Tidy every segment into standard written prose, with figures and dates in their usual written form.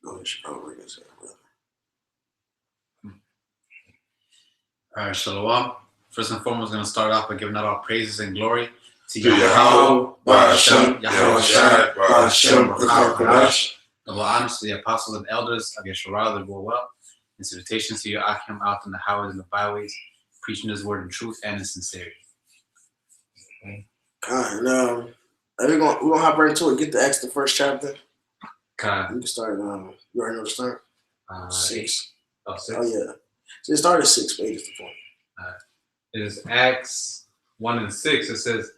Go ahead, Chicago. All right, Shalom. First and foremost, going to start off by giving out all praises and glory to Yahweh, Ba'ashem, Yahweh Shai, Ba'ashem, B'Kadash. Double honors to the apostles and elders of Yeshua, that go well, and salutations to your Akim out in the highways and the byways, preaching His word in truth and in sincerity. We're gonna hop right into it. Get to Acts, the first chapter. Okay. You can start. You already know the start. 6. Oh, 6? Oh yeah. So it started 6, but 8 is the point. It is Acts 1 and 6. It says,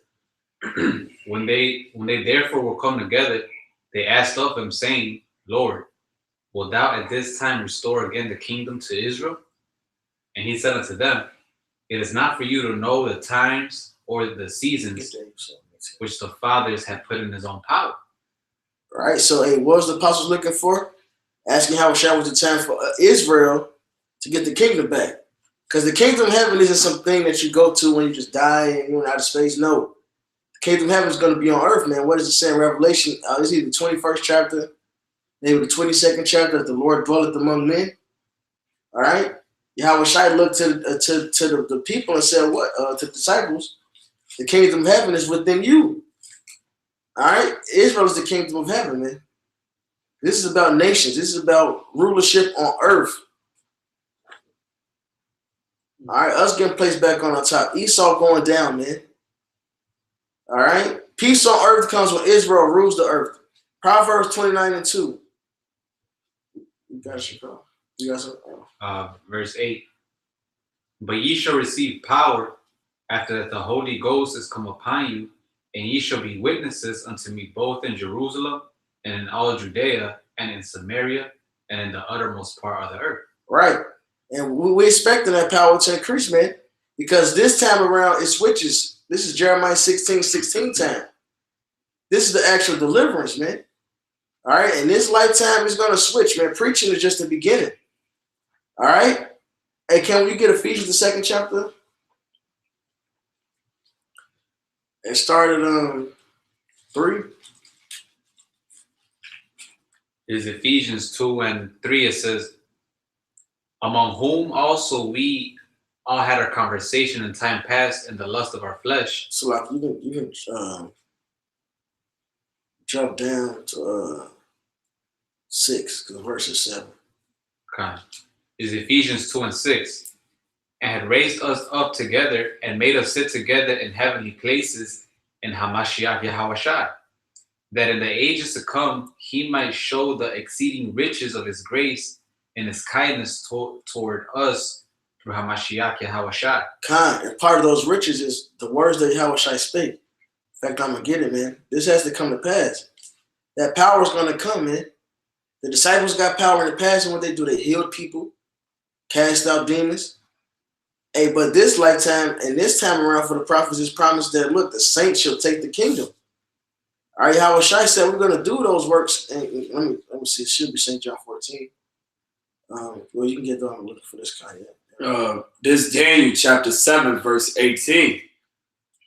when they therefore were come together, they asked of him, saying, Lord, wilt thou at this time restore again the kingdom to Israel? And he said unto them, it is not for you to know the times or the seasons which the fathers had put in his own power. Right. So, what was the apostles looking for? Asking how was the time for Israel to get the kingdom back. Because the kingdom of heaven isn't something that you go to when you just die and you're in outer space. No. The kingdom of heaven is going to be on earth, man. What does it say in Revelation? It's either the 21st chapter, maybe the 22nd chapter, that the Lord dwelleth among men. All right? Yahweh Shai looked to the people and said, what? To the disciples, the kingdom of heaven is within you. All right? Israel is the kingdom of heaven, man. This is about nations. This is about rulership on earth. All right, us getting placed back on our top. Esau going down, man. All right. Peace on earth comes when Israel rules the earth. Proverbs 29 and 2. You got your You got some? Verse 8. But ye shall receive power after that the Holy Ghost is come upon you, and ye shall be witnesses unto me both in Jerusalem and in all Judea and in Samaria and in the uttermost part of the earth. Right. And we're expecting that power to increase, man, because this time around it switches. This is Jeremiah 16:16 time. This is the actual deliverance, man. All right. And this lifetime is going to switch, man. Preaching is just the beginning. All right. Hey, can we get Ephesians, the 2nd chapter? It started 3. It is Ephesians 2 and 3. It says, among whom also we all had our conversation in time past in the lust of our flesh. So like you can jump down to 6, because verse is 7. Okay. It is Ephesians 2 and 6. And had raised us up together and made us sit together in heavenly places in Hamashiach Yahawashai, that in the ages to come he might show the exceeding riches of his grace and his kindness toward us through Hamashiach Yahawashai. And part of those riches is the words that Yahawashai spake. In fact, I'm going to get it, man. This has to come to pass. That power is going to come, man. The disciples got power in the past, and what they do, they healed people, cast out demons. Hey, but this lifetime and this time around for the prophets is promised that, look, the saints shall take the kingdom. All right, Yahawashai said we're going to do those works. And let me see. It should be St. John 14. Well, you can get on looking for this guy. Yeah. This Daniel chapter 7, verse 18.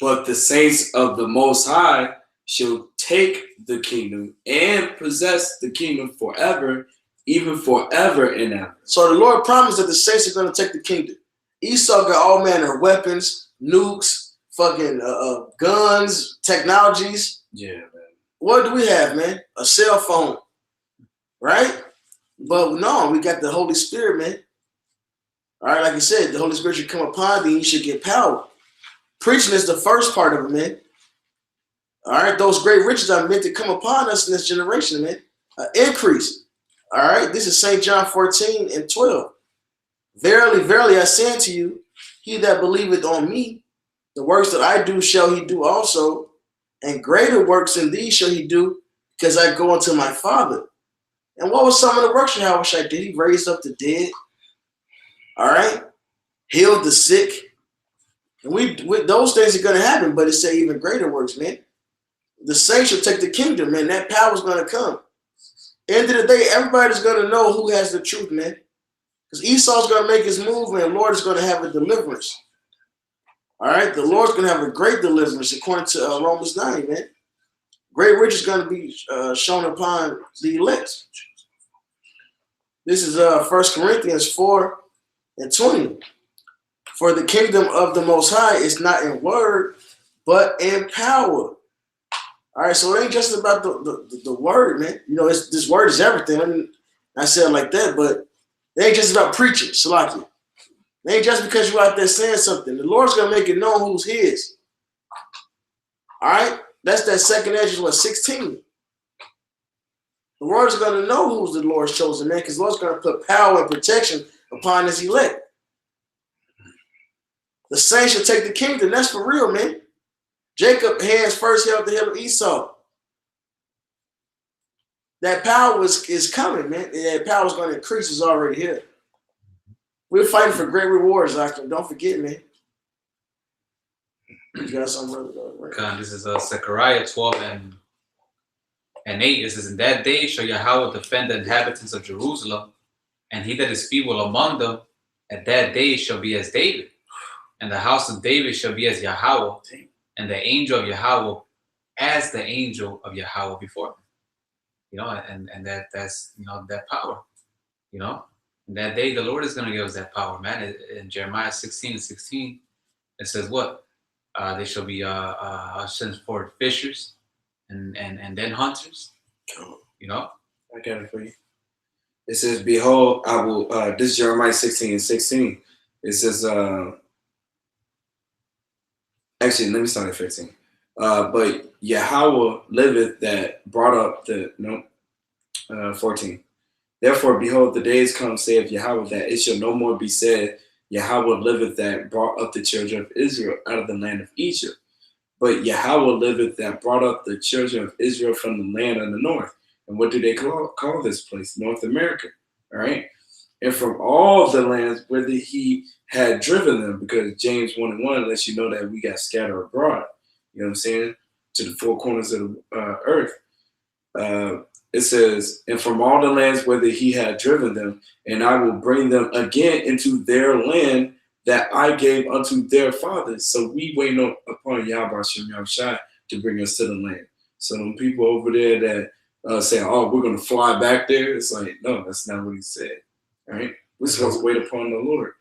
But the saints of the Most High shall take the kingdom and possess the kingdom forever, even forever and ever. So the Lord promised that the saints are going to take the kingdom. Esau got all manner of weapons, nukes, fucking guns, technologies. Yeah, man. What do we have, man? A cell phone, right? But no, we got the Holy Spirit, man. All right, like I said, the Holy Spirit should come upon thee and you should get power. Preaching is the first part of it, man. All right, those great riches are meant to come upon us in this generation, man. Increase. All right, this is St. John 14 and 12. Verily, verily, I say unto you, he that believeth on me, the works that I do shall he do also, and greater works than these shall he do, because I go unto my Father. And what was some of the works Yahawashai did? He raised up the dead. All right, healed the sick. And we those things are going to happen, but it say even greater works, man. The saints shall take the kingdom, man. That power is going to come. End of the day, everybody's going to know who has the truth, man. Because Esau's going to make his move, and the Lord is going to have a deliverance. All right, the Lord's going to have a great deliverance according to Romans 9, man. Great riches is going to be shown upon the elect. This is 1 Corinthians 4:20. For the kingdom of the Most High is not in word, but in power. All right, so it ain't just about the word, man. You know, this word is everything. I mean, I said it like that, but it ain't just about preaching, Salaki. It ain't just because you're out there saying something. The Lord's gonna make it known who's His. All right, that's that second Ezra 16. The world's gonna know who's the Lord's chosen man, because the Lord's gonna put power and protection upon His elect. The saints shall take the kingdom. That's for real, man. Jacob hands first held the head of Esau. That power is coming, man. That power is going to increase. It's already here. We're fighting for great rewards, Akim. Don't forget, man. You got something right? This is Zechariah 12 and 8. It says, in that day shall Yahweh defend the inhabitants of Jerusalem, and he that is feeble among them at that day shall be as David, and the house of David shall be as Yahweh, and the angel of Yahweh as the angel of Yahweh before him. You know, and that's, you know, that power, you know. And that day the Lord is going to give us that power, man. In Jeremiah 16:16, it says what? They shall be sent forth fishers and then hunters, you know. I got it for you. It says, behold, I will, this is Jeremiah 16:16. It says, actually, let me start at 15. But Yahweh liveth that brought up the, 14. Therefore, behold, the days come, saith Yahweh, that it shall no more be said, Yahweh liveth that brought up the children of Israel out of the land of Egypt. But Yahweh liveth that brought up the children of Israel from the land of the north. And what do they call this place? North America. All right. And from all the lands whither he had driven them, because James 1:1 lets you know that we got scattered abroad. You know what I'm saying? To the four corners of the earth. It says, and from all the lands whither he had driven them, and I will bring them again into their land that I gave unto their fathers. So we wait upon Yahweh Shem Yahushai to bring us to the land. So them people over there that say, oh, we're going to fly back there. It's like, no, that's not what he said. All right. We're supposed to wait upon the Lord.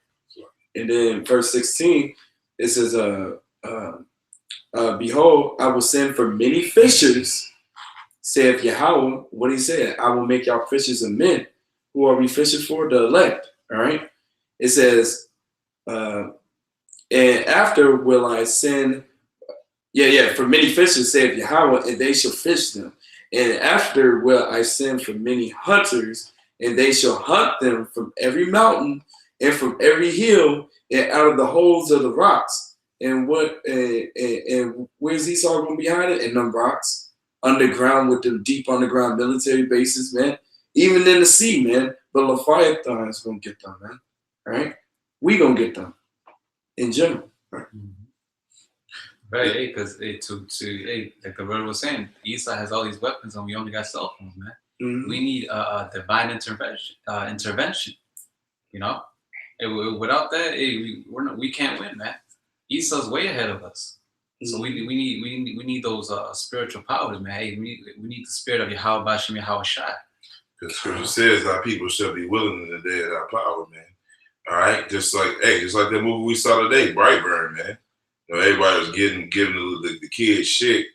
And then verse 16, it says, behold, I will send for many fishers, saith Yahweh. What he said, I will make y'all fishers of men. Who are we fishing for? The elect. All right. It says, and after will I send, for many fishers, saith Yahweh, and they shall fish them. And after will I send for many hunters, and they shall hunt them from every mountain and from every hill and out of the holes of the rocks. And where's Esau going to be hiding? In them rocks, underground, with them deep underground military bases, man. Even in the sea, man. But Leviathan is going to get them, man. All right? We going to get them in general. Right? Right, because like the brother was saying, Esau has all these weapons and we only got cell phones, man. Mm-hmm. We need a divine intervention, you know. Without that, we can't win, man. Esau's way ahead of us, so we need those spiritual powers, man. Hey, we need the spirit of Yahweh Bashem Yahweh Shai. Because Scripture says our people shall be willing in the day of our power, man. All right, just like that movie we saw today, Brightburn, man. You know, everybody was giving the kids shit.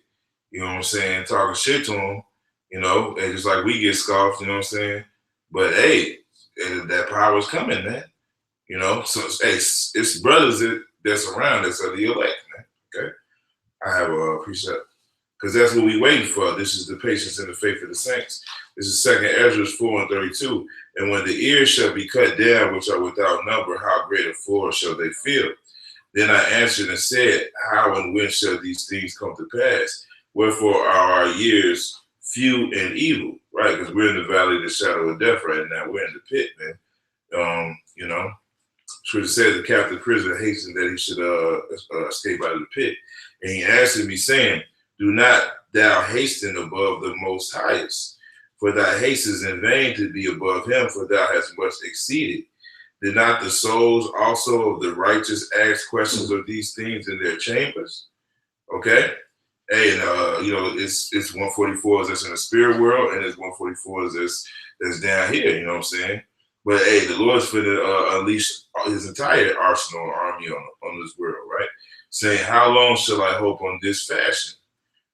You know what I'm saying? Talking shit to them. You know, and just like we get scoffed. You know what I'm saying? But hey, that power is coming, man. You know, so hey, it's brothers that's around that's of the elect, man. Okay, I have a precept because that's what we waiting for. This is the patience and the faith of the saints. This is 2 Ezra 4:32. And when the ears shall be cut down, which are without number, how great a floor shall they fill? Then I answered and said, how and when shall these things come to pass? Wherefore are our years few and evil, right? Because we're in the valley of the shadow of death right now. We're in the pit, man. You know. Scripture says the captive prisoner hastened that he should escape out of the pit. And he answered me, saying, do not thou hasten above the most highest, for thy haste is in vain to be above him, for thou hast much exceeded. Did not the souls also of the righteous ask questions of these things in their chambers? Okay? Hey, and you know, it's 144 that's in the spirit world, and it's 144 that's down here, you know what I'm saying? But hey, the Lord's finna unleash his entire arsenal and army on this world, right? Saying, how long shall I hope on this fashion?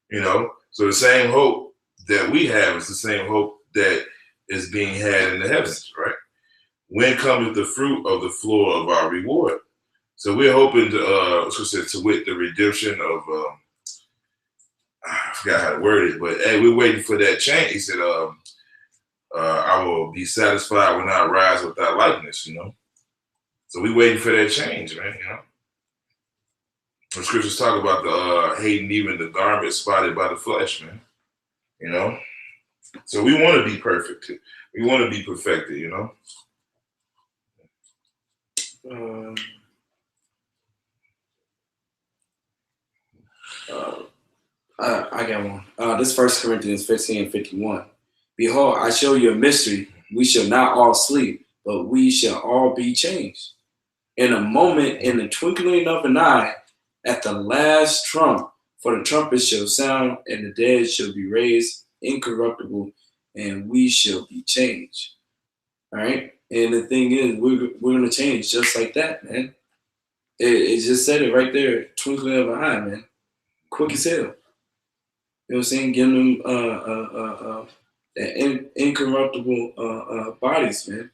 You know, so the same hope that we have is the same hope that is being had in the heavens, right? When cometh the fruit of the floor of our reward? So we're hoping to wit the redemption of, I forgot how to word it, but hey, we're waiting for that change. He said, I will be satisfied when I rise with thy likeness, you know? So we're waiting for that change, man, you know? The scriptures talk about the hating even the garment spotted by the flesh, man. You know? So we want to be perfect. We want to be perfected, you know? I got one. This 1 Corinthians 15:51. Behold, I show you a mystery. We shall not all sleep, but we shall all be changed. In a moment, in the twinkling of an eye, at the last trump, for the trumpet shall sound, and the dead shall be raised incorruptible, and we shall be changed. All right? And the thing is, we're going to change just like that, man. It just said it right there, twinkling of an eye, man. Quick as hell. You know what I'm saying? Giving them incorruptible bodies, man.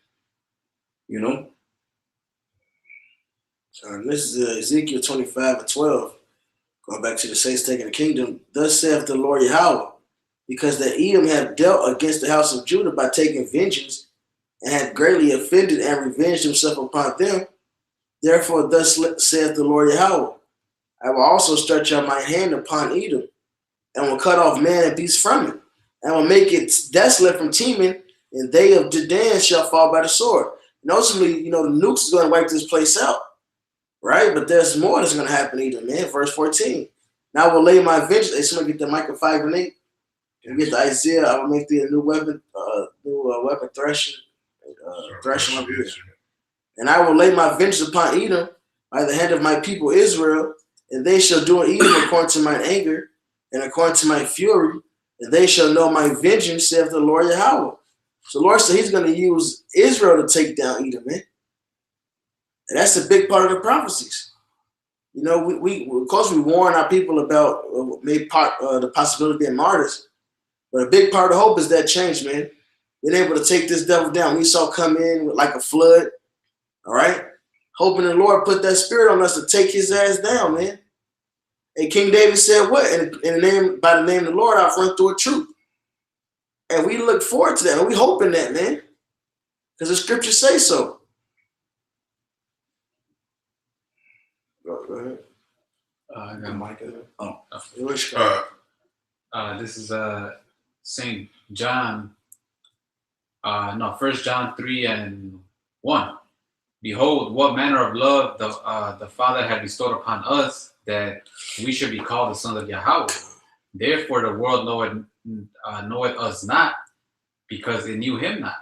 You know? This is Ezekiel 25:12. Going back to the saints taking the kingdom. Thus saith the Lord Yahweh, because the Edom have dealt against the house of Judah by taking vengeance, and had greatly offended and revenged himself upon them. Therefore, thus saith the Lord Yahweh, I will also stretch out my hand upon Edom, and will cut off man and beast from it, and will make it desolate from Teman, and they of Dedan shall fall by the sword. And ultimately, the nukes is going to wipe this place out, right? But there's more that's going to happen, Edom, man. Verse 14. Now I will lay my vengeance. Hey, somebody get the Micah 5:8. And get the Isaiah. I will make thee a new weapon, threshing over here. And I will lay my vengeance upon Edom by the hand of my people Israel, and they shall do in Edom according to mine anger and according to my fury, and they shall know my vengeance, saith the Lord Yahweh. So the Lord said he's going to use Israel to take down Edom, man. And that's a big part of the prophecies. We of course we warn our people about the possibility of being martyrs, but a big part of hope is that change, man. Being able to take this devil down. We saw come in with like a flood, all right? Hoping the Lord put that spirit on us to take his ass down, man. And King David said what? By the name of the Lord, I've run through a troop. And we look forward to that. And we hoping that, man. Because the scriptures say so. Go ahead. I got Micah. This is St. John. 1 John 3:1. Behold, what manner of love the Father had bestowed upon us, that we should be called the sons of Yahweh. Therefore the world knoweth us not, because it knew him not.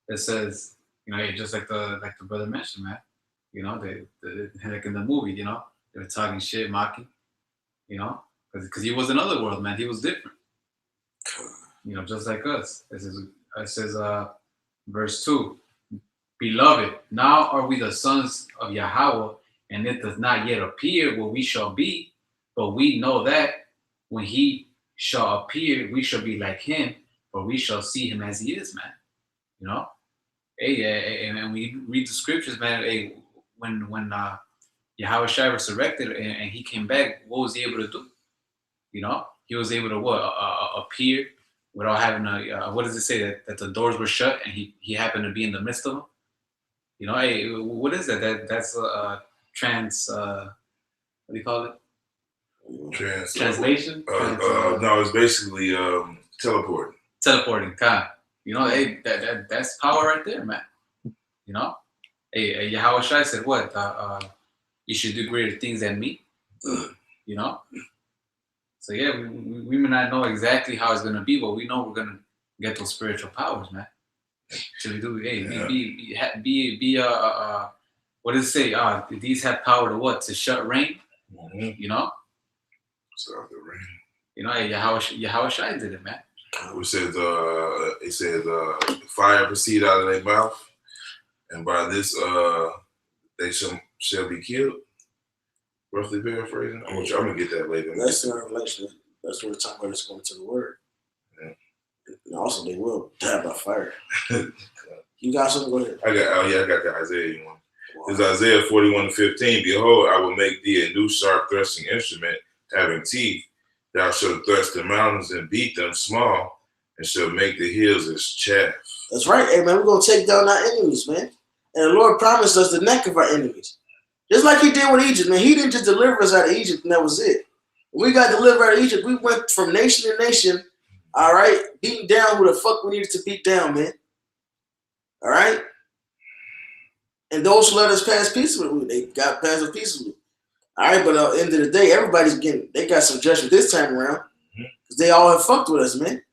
It says, just like the brother mentioned, man. They like in the movie, they were talking shit, mocking, because he was in another world, man. He was different, just like us. It says, verse 2. Beloved, now are we the sons of Yahweh, and it does not yet appear what we shall be, but we know that when he shall appear, we shall be like him, for we shall see him as he is, man. Hey, and we read the scriptures, man. Hey, when Yahweh Shai resurrected and he came back, what was he able to do? He was able to appear without having what does it say, that the doors were shut and he happened to be in the midst of them? Hey, what is that? That's what do you call it? Translation? No, it's basically teleporting. Teleporting, kind. Hey, that's power right there, man. Hey, Yahweh Shai said what? You should do greater things than me. So yeah, we may not know exactly how it's gonna be, but we know we're gonna get those spiritual powers, man. Should we do? Hey, be what does it say? These have power to what? To shut rain. Mm-hmm. Stop the rain. Hey, Yahweh Shai did it, man. It says fire proceed out of their mouth. and by this they shall be killed. Roughly paraphrasing. I'm gonna get that later. That's in Revelation. That's what we're talking about. It's going to the word. Yeah. And also, they will die by fire. You got something? Go ahead. I got the Isaiah one. It's Isaiah 41:15. Behold, I will make thee a new sharp threshing instrument, having teeth. Thou shalt thresh the mountains and beat them small, and shall make the hills as chaff. That's right. Hey, man, we're going to take down our enemies, man. And the Lord promised us the neck of our enemies. Just like he did with Egypt, man. He didn't just deliver us out of Egypt, and that was it. When we got delivered out of Egypt, we went from nation to nation, all right, beating down who the fuck we needed to beat down, man. All right? And those who let us pass peaceably, they got past it peaceably. All right, but at the end of the day, they got some judgment this time around. Because they all have fucked with us, man.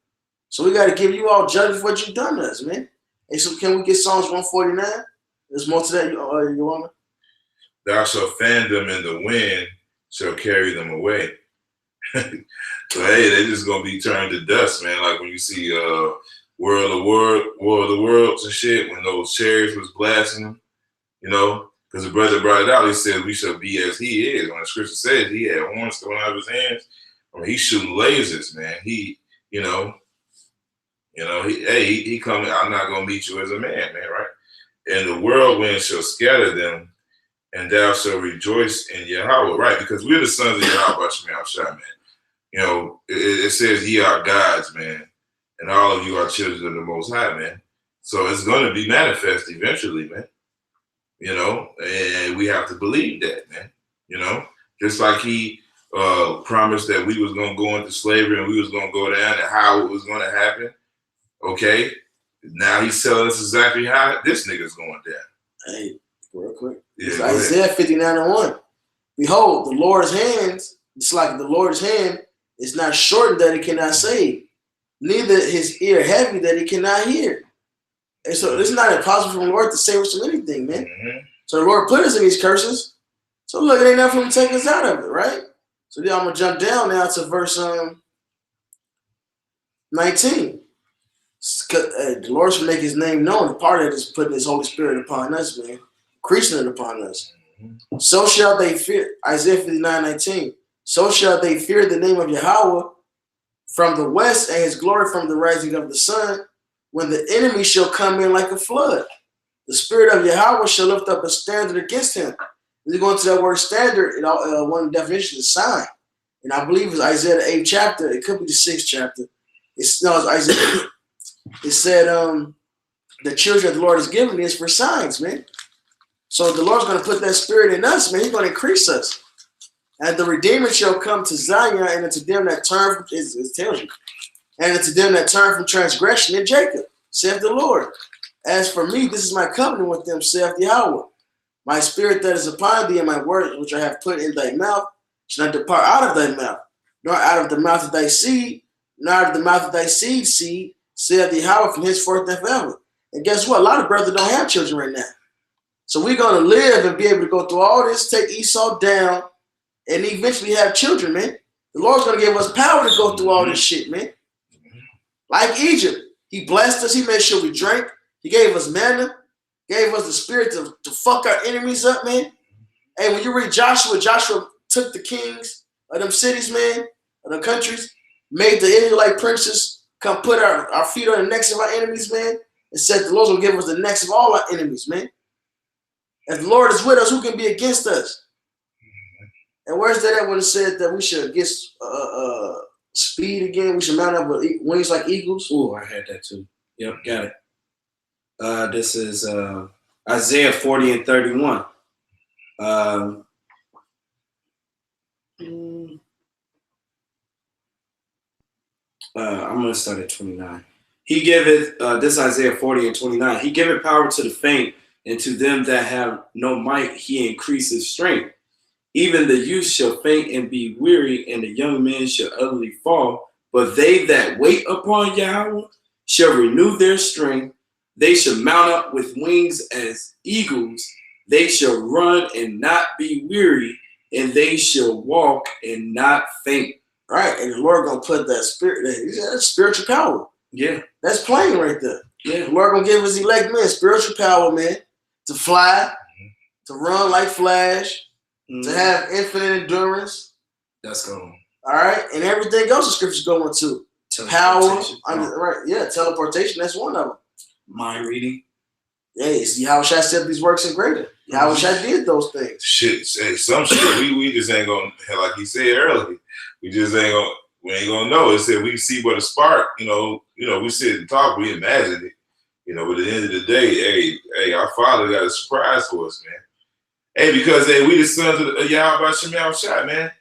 So we got to give you all judgment for what you've done to us, man. Hey, so can we get Psalms 149? There's more to that, you want to? Thou shalt fan them in the wind, shall carry them away. So hey, they just gonna be turned to dust, man. Like when you see War of the Worlds and shit, when those chariots was blasting them, you know, because the brother brought it out. He said we shall be as he is. When the scripture says he had horns coming out of his hands, I mean, he's shooting lasers, man. He coming. I'm not gonna meet you as a man, right? And the whirlwind shall scatter them, and thou shalt rejoice in Yahweh, right? Because we're the sons of Yahweh, man. You know, it says ye are gods, man, and all of you are children of the Most High, man. So it's going to be manifest eventually, man. You know, and we have to believe that, man. You know, just like he promised that we was going to go into slavery and we was going to go down and how it was going to happen. Okay, now he's telling us exactly how this nigga's going down. Hey, real quick. Yeah, it's Isaiah 59:1. Behold, the Lord's hands, it's like the Lord's hand is not shortened that he cannot save, neither his ear heavy that he cannot hear. And so it's not impossible for the Lord to save us from anything, man. Mm-hmm. So the Lord put us in these curses. So look, it ain't nothing for him to take us out of it, right? So then I'm going to jump down now to verse 19. The Lord should make his name known. And part of it is putting his Holy Spirit upon us, man. Increasing it upon us. Mm-hmm. So shall they fear, Isaiah 59:19. So shall they fear the name of Yahweh from the west and his glory from the rising of the sun, when the enemy shall come in like a flood. The spirit of Yahweh shall lift up a standard against him. When you go into that word standard, one definition is sign. And I believe it's Isaiah the 8th chapter. It could be the 6th chapter. It's Isaiah. It said the children of the Lord is given is for signs, man. So the Lord's going to put that spirit in us, man. He's going to increase us. And the Redeemer shall come to Zion, and unto them that turn from, it tells you, and unto them that turn from transgression in Jacob, saith the Lord. As for me, this is my covenant with them, saith Yahweh. My spirit that is upon thee, and my word which I have put in thy mouth, shall not depart out of thy mouth, nor out of the mouth of thy seed, nor out of the mouth of thy seed, saith Yahweh, from henceforth and forever. And guess what? A lot of brothers don't have children right now. So we're going to live and be able to go through all this, take Esau down, and eventually have children, man. The Lord's going to give us power to go through all this shit, man. Like Egypt. He blessed us. He made sure we drank. He gave us manna. Gave us the spirit to fuck our enemies up, man. Hey, when you read Joshua took the kings of them cities, man, of the countries, made the Israelite princes come put our feet on the necks of our enemies, man, and said the Lord's going to give us the necks of all our enemies, man. If the Lord is with us, who can be against us? And where's that at when it said that we should get speed again? We should mount up with wings like eagles? Oh, I had that too. Yep, got it. This is Isaiah 40:31. I'm going to start at 29. He giveth, this Isaiah 40:29. He giveth power to the faint, and to them that have no might he increases strength. Even the youth shall faint and be weary, and the young men shall utterly fall. But they that wait upon Yahweh shall renew their strength. They shall mount up with wings as eagles. They shall run and not be weary, and they shall walk and not faint. Right, and the Lord gonna put that spirit there. That's spiritual power. Yeah. That's plain right there. Yeah. The Lord gonna give us elect men spiritual power, man. to fly, to run like Flash, Mhm. to have infinite endurance. That's going. All right, and everything else the scripture's going to power, right? Yeah, teleportation. That's one of them. Mind reading. Hey, Yahushua said these works are greater. Yahushua did those things. Shit, hey, some shit we just ain't gonna, like he said earlier, we just ain't gonna, we ain't gonna know. It said we see what a spark, you know, we sit and talk, we imagine it, but at the end of the day, hey, our Father got a surprise for us, man. Hey, because hey, we the sons of Yahweh Shem Yahushua, man.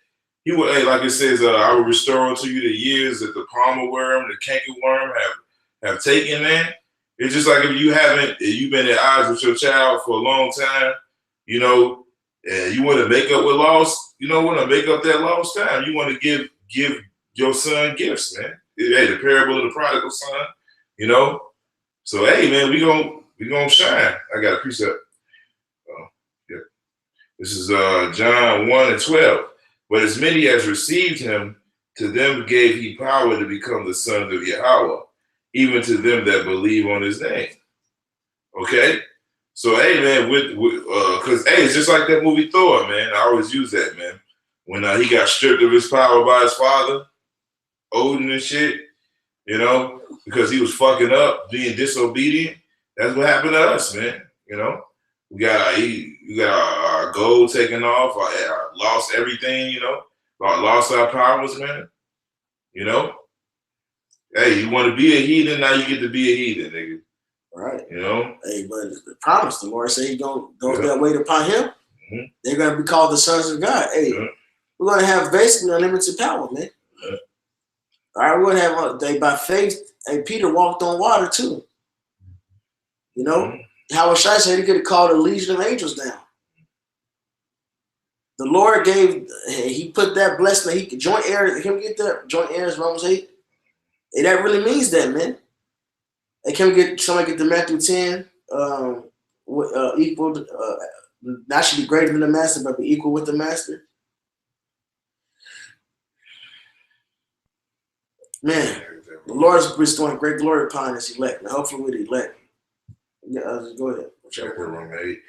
He will, hey, like it says, I will restore unto you the years that the palmer worm, the canker worm have taken, man. It's just like if you've been at odds with your child for a long time, and you want to make up what lost, want to make up that lost time. You want to give your son gifts, man. Hey, the parable of the prodigal son, So hey, man, we gonna shine. I got a precept. Yeah. This is John 1:12. But as many as received him, to them gave he power to become the sons of Yahweh, even to them that believe on his name. Okay? So, hey, man, because, hey, it's just like that movie Thor, man. I always use that, man. When he got stripped of his power by his father, Odin and shit, because he was fucking up, being disobedient. That's what happened to us, man. We got our gold taken off, lost everything, lost our powers, man. Hey, you want to be a heathen, now you get to be a heathen, nigga. Right. Hey, but the promise, the Lord said those that wait upon him, they're going to be called the sons of God. Hey, we're going to have basically unlimited power, man. All right, we're going to have, by faith, hey, Peter walked on water too. Howard Shai said he could have called a legion of angels down. The Lord he put that blessing that he could joint heirs, joint heirs, Romans 8. Hey, that really means that, man. Hey, somebody get the Matthew 10, equal, not should be greater than the master, but be equal with the master. Man, the Lord is bestowing great glory upon his elect. Now, hopefully with the elect. Yeah, go ahead. Romans 8.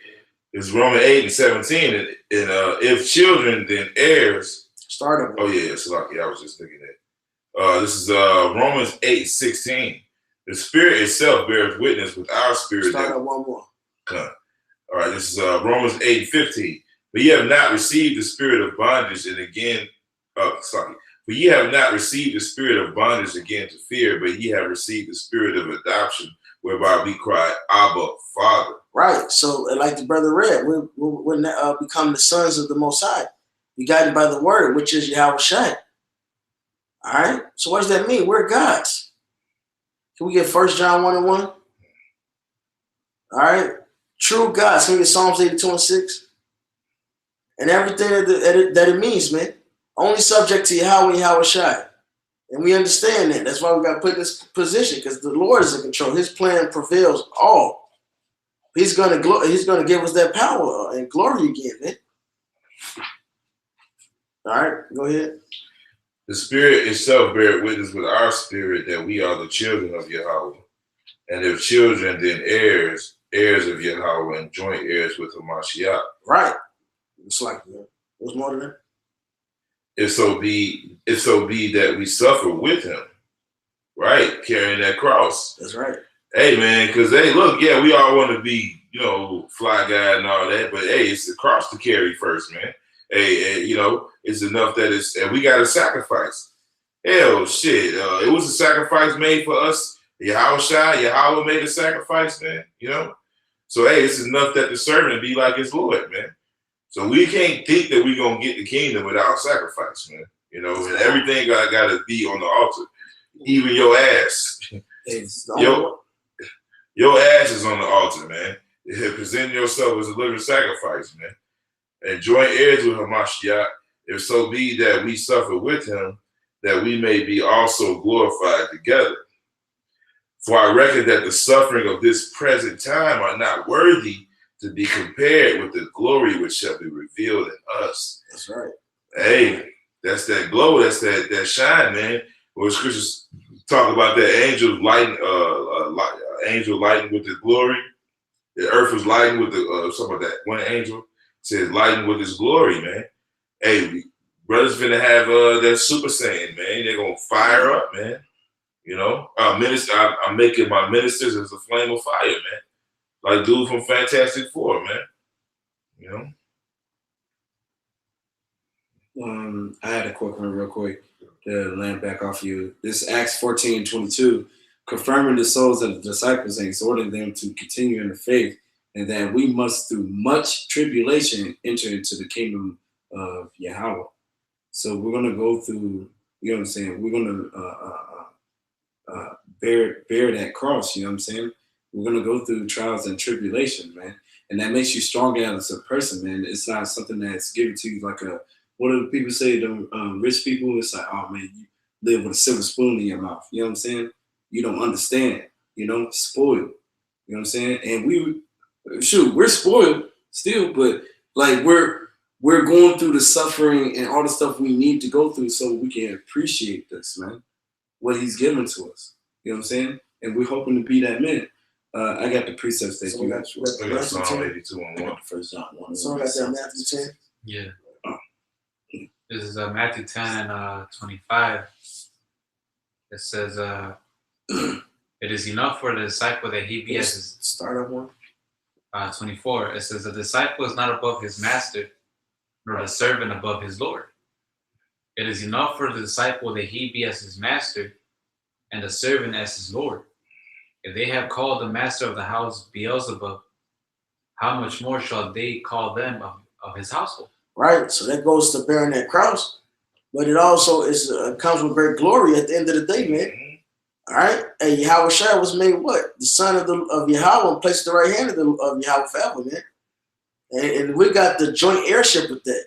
It's Romans 8:17. And if children, then heirs. Start up. Oh, yeah, it's lucky. I was just thinking that. This is Romans 8:16. The Spirit itself bears witness with our spirit. Start up one more. All right, this is Romans 8:15. But ye have not received the spirit of bondage, and again, But ye have not received the spirit of bondage again to fear, but ye have received the spirit of adoption, whereby we cry, Abba, Father. Right. So, like the brother read, we're become the sons of the Most High, be guided by the word, which is Yahweh Shai. All right. So, what does that mean? We're God's. Can we get 1 John 1:1? All right. True God. Can we get Psalms 82:6? And everything that it means, man. Only subject to Yahweh and Yahweh Shai. And we understand that. That's why we got to put in this position, because the Lord is in control. His plan prevails all. He's gonna give us that power and glory again, man. All right, go ahead. The Spirit itself bear witness with our spirit that we are the children of Yahweh. And if children, then heirs of Yahweh, and joint heirs with Hamashiach. Right. It's like, what's more than that? If so be that we suffer with him, right? Carrying that cross. That's right. Hey, man, because, hey, look, yeah, we all want to be, fly guy and all that, but, hey, it's the cross to carry first, man. Hey, it's enough that and we got to sacrifice. Hell, shit. It was a sacrifice made for us. Yahweh made a sacrifice, man, So, hey, it's enough that the servant be like his Lord, man. So we can't think that we're going to get the kingdom without sacrifice, man. And everything got to be on the altar. Even your ass. Your ass is on the altar, man. Present yourself as a living sacrifice, man. And joint heirs with Hamashiach, if so be that we suffer with him, that we may be also glorified together. For I reckon that the suffering of this present time are not worthy to be compared with the glory which shall be revealed in us. That's right. Hey, that's that glow, that's that shine, man. Where scriptures talk about that angel lighting with the glory. The earth was lightened with the something like that. One angel says lightened with his glory, man. Hey, brothers finna have that super saiyan, man. They're gonna fire up, man. You know, I'm making my ministers as a flame of fire, man. Like dude from Fantastic Four, man. You know. I had a quick one real quick to land back off you. This Acts 14:22, confirming the souls of the disciples and exhorting them to continue in the faith, and that we must through much tribulation enter into the kingdom of Yahweh. So we're gonna go through, you know what I'm saying? We're gonna bear that cross, you know what I'm saying? We're gonna go through trials and tribulation, man. And that makes you stronger as a person, man. It's not something that's given to you like a, what do people say, the rich people? It's like, oh man, you live with a silver spoon in your mouth. You know what I'm saying? You don't understand, you know, spoiled. You know what I'm saying? And we're spoiled still, but like we're going through the suffering and all the stuff we need to go through so we can appreciate this, man. What he's given to us. You know what I'm saying? And we're hoping to be that man. I got the precepts that you got. I got Psalm 82 and 1. First John 1. So I got that Matthew 10. Yeah. This is Matthew 10 and 25. It says, it is enough for the disciple that he be as his... Start up one. 24. It says, the disciple is not above his master, nor the servant above his Lord. It is enough for the disciple that he be as his master, and the servant as his Lord. If they have called the master of the house Beelzebub, how much more shall they call them of his household? Right. So that goes to bearing that cross. But it also comes with great glory at the end of the day, man. All right. And Yahweh Shai was made what? The son of Yahweh, and placed at the right hand of Yahweh forever, man. And we got the joint heirship with that.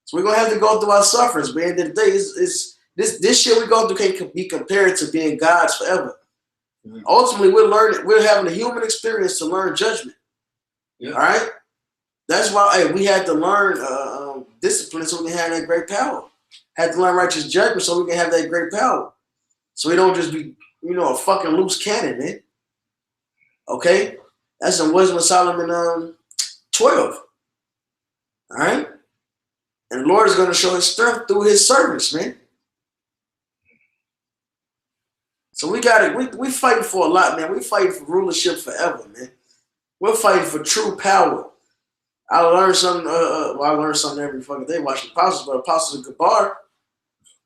So we're going to have to go through our sufferings. But at the end of the day, this shit we go through can't be compared to being God's forever. Mm-hmm. Ultimately, we're having a human experience to learn judgment. Yeah. All right. That's why we had to learn discipline so we can have that great power. Had to learn righteous judgment so we can have that great power. So we don't just be, a fucking loose cannon, man. Okay? That's in Wisdom of Solomon 12. All right? And the Lord is going to show his strength through his servants, man. So we fighting for a lot, man. We fighting for rulership forever, man. We're fighting for true power. I learned something. I learned something every fucking day watching Apostles, but Apostles of Gabar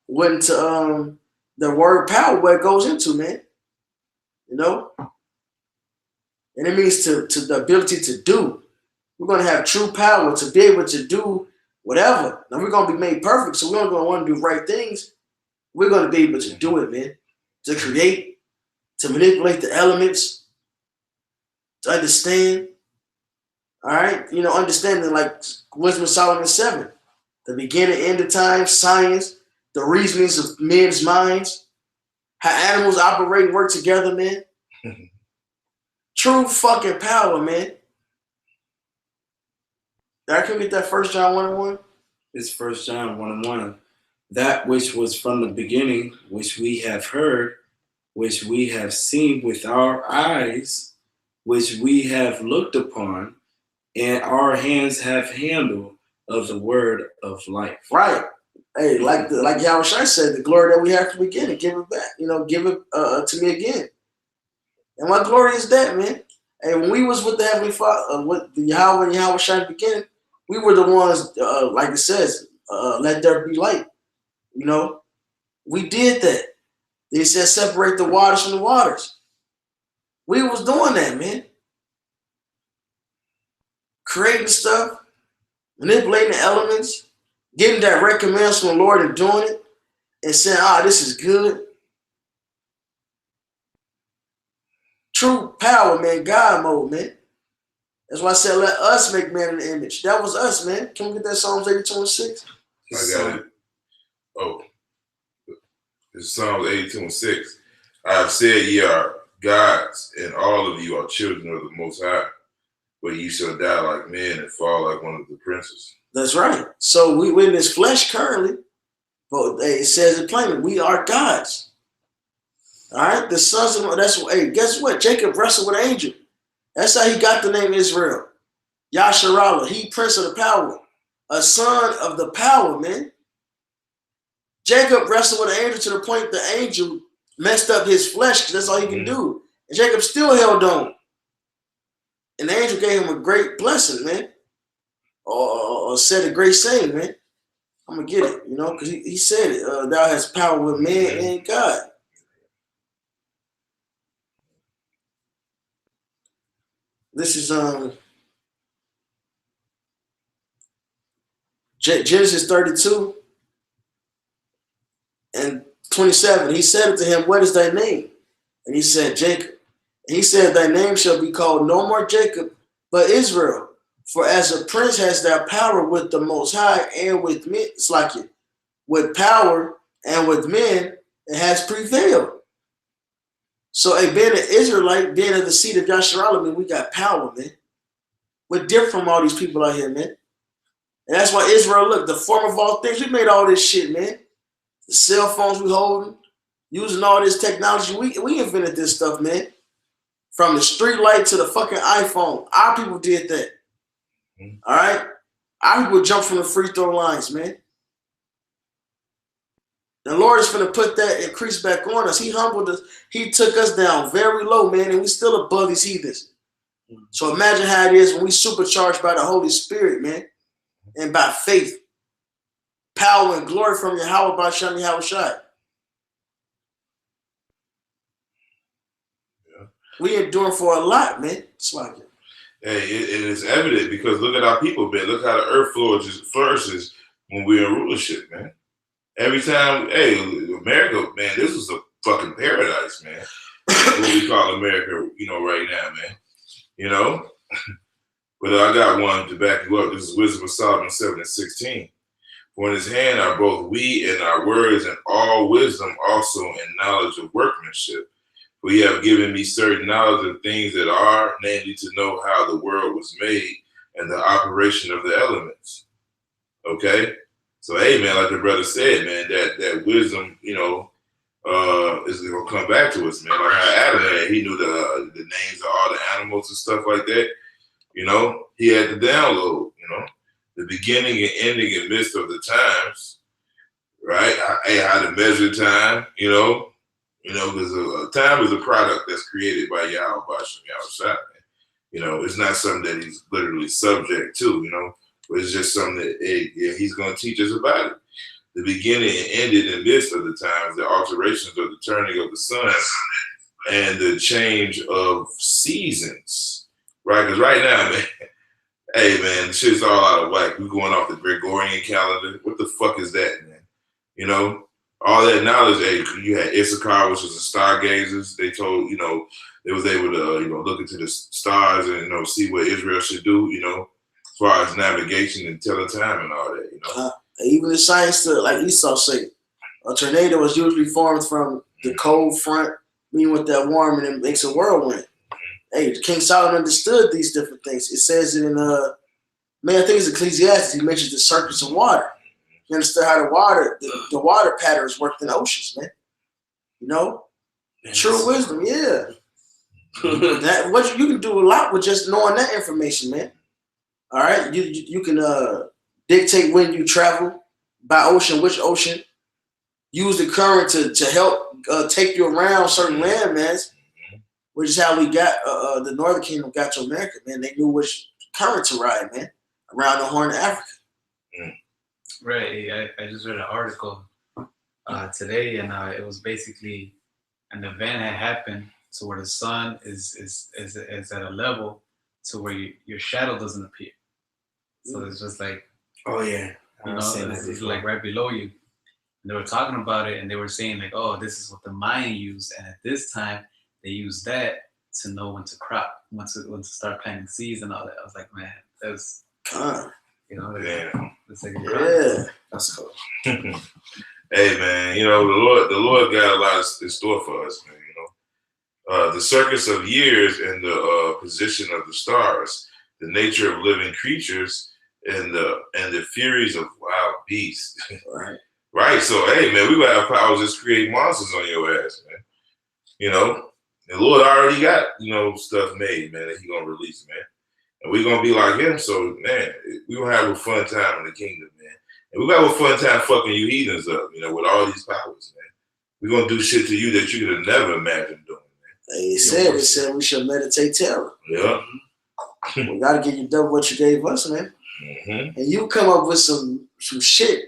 went to the word power, where it goes into, man. You know? And it means to the ability to do. We're going to have true power to be able to do whatever. Now we're going to be made perfect, so we're not going to want to do right things. We're going to be able to do it, man. To create, to manipulate the elements, to understand. All right, understanding like Wisdom of Solomon 7, the beginning, end of time, science, the reasonings of men's minds, how animals operate and work together, man. True fucking power, man. I can get that 1 John 1:1. It's 1 John 1:1. That which was from the beginning, which we have heard, which we have seen with our eyes, which we have looked upon, and our hands have handled of the word of life. Right. Hey, like Yahweh Shai said, the glory that we have to begin and give it back. Give it to me again. And what glory is that, man? Hey, when we was with the Heavenly Father, with the Yahweh and Yahweh Shai beginning, we were the ones, like it says, let there be light. We did that. They said separate the waters from the waters. We was doing that, man. Creating stuff, manipulating the elements, getting direct commands from the Lord and doing it, and saying, this is good. True power, man, God mode, man. That's why I said, let us make man in the image. That was us, man. Can we get that Psalms 82:6? I got it. Oh, it's Psalms 82:6. I have said ye are gods, and all of you are children of the Most High. But you shall die like men and fall like one of the princes. That's right. So we're in this flesh currently, but it says it plainly, we are gods. All right? The sons of, guess what? Jacob wrestled with an angel. That's how he got the name Israel. Yasharallah, he prince of the power, a son of the power, man. Jacob wrestled with an angel to the point the angel messed up his flesh because that's all he can do. And Jacob still held on. And the angel gave him a great blessing, man. Or said a great saying, man. I'm going to get it, because he said it. Thou hast power with man and God. This is Genesis 32 and 27. He said unto him, what is thy name? And he said, Jacob. And he said, thy name shall be called no more Jacob, but Israel. For as a prince has thou power with the Most High and with men. It's like it. With power and with men, it has prevailed. So being an Israelite, being of the seed of Yasharallah, man, we got power, man. We're different from all these people out here, man. And that's why Israel, look, the form of all things, we made all this shit, man. The cell phones we holding, using all this technology, we invented this stuff, man. From the street light to the fucking iPhone. Our people did that. All right? Our people jumped from the free throw lines, man. The Lord is going to put that increase back on us. He humbled us. He took us down very low, man, and we still above these heathens. So imagine how it is when we supercharged by the Holy Spirit, man, and by faith. Power and glory from Yahweh by Shani Yahushai. Yeah. We enduring for a lot, man. It's like it. Hey, it is evident because look at our people, man. Look how the earth flourishes when we're in rulership, man. Every time, hey, America, man, this is a fucking paradise, man. What we call America, right now, man. But I got one to back you up. This is Wisdom of Solomon 7:16. For in his hand are both we and our words and all wisdom also in knowledge of workmanship. For ye have given me certain knowledge of things that are, namely to know how the world was made and the operation of the elements. Okay? So, hey, man, like the brother said, man, that wisdom, is going to come back to us, man. Like how Adam had, he knew the names of all the animals and stuff like that. He had to download, the beginning and ending and midst of the times, right? How to measure time, because time is a product that's created by Yahweh Bashem Yahushua. It's not something that he's literally subject to, but it's just something that he's going to teach us about it. The beginning and ending and midst of the times, the alterations of the turning of the sun, and the change of seasons, right? Because right now, man, hey, man, the shit's all out of whack. We're going off the Gregorian calendar. What the fuck is that, man? All that knowledge, hey, you had Issachar, which was the stargazers. They told, they was able to, look into the stars and, see what Israel should do, as far as navigation and telling time and all that, Even the science, like Esau said, a tornado was usually formed from the cold front, meaning with that warm, and it makes a whirlwind. Hey, King Solomon understood these different things. It says it in, I think it's Ecclesiastes. He mentions the circuits of water. He understood how the water patterns worked in oceans, man. True wisdom, yeah. You can do a lot with just knowing that information, man. All right, you can dictate when you travel by ocean, which ocean. Use the current to help take you around certain landmass, which is how we got the Northern Kingdom got to America, man. They knew which current to ride, man, around the Horn of Africa. Right. I just read an article today, and it was basically an event had happened to where the sun is at a level to where your shadow doesn't appear. So it's just like, oh yeah, it's like right below you. And they were talking about it, and they were saying like, oh, this is what the Mayan used, and at this time they used that to know when to crop, when to start planting seeds and all that. I was like, man, that's it's like that's cool. Hey man, the Lord got a lot in store for us, man. The circus of years and the position of the stars, the nature of living creatures, and the furies of wild beasts. Right. Right. So hey man, we gotta have powers just create monsters on your ass, man. The Lord already got, stuff made, man, that he gonna release, man. And we're gonna be like him, so man, we're gonna have a fun time in the kingdom, man. And we're gonna have a fun time fucking you heathens up, with all these powers, man. We're gonna do shit to you that you could have never imagined doing, man. He said we should meditate terror. Yeah. We gotta give you double what you gave us, man. Mm-hmm. And you come up with some shit.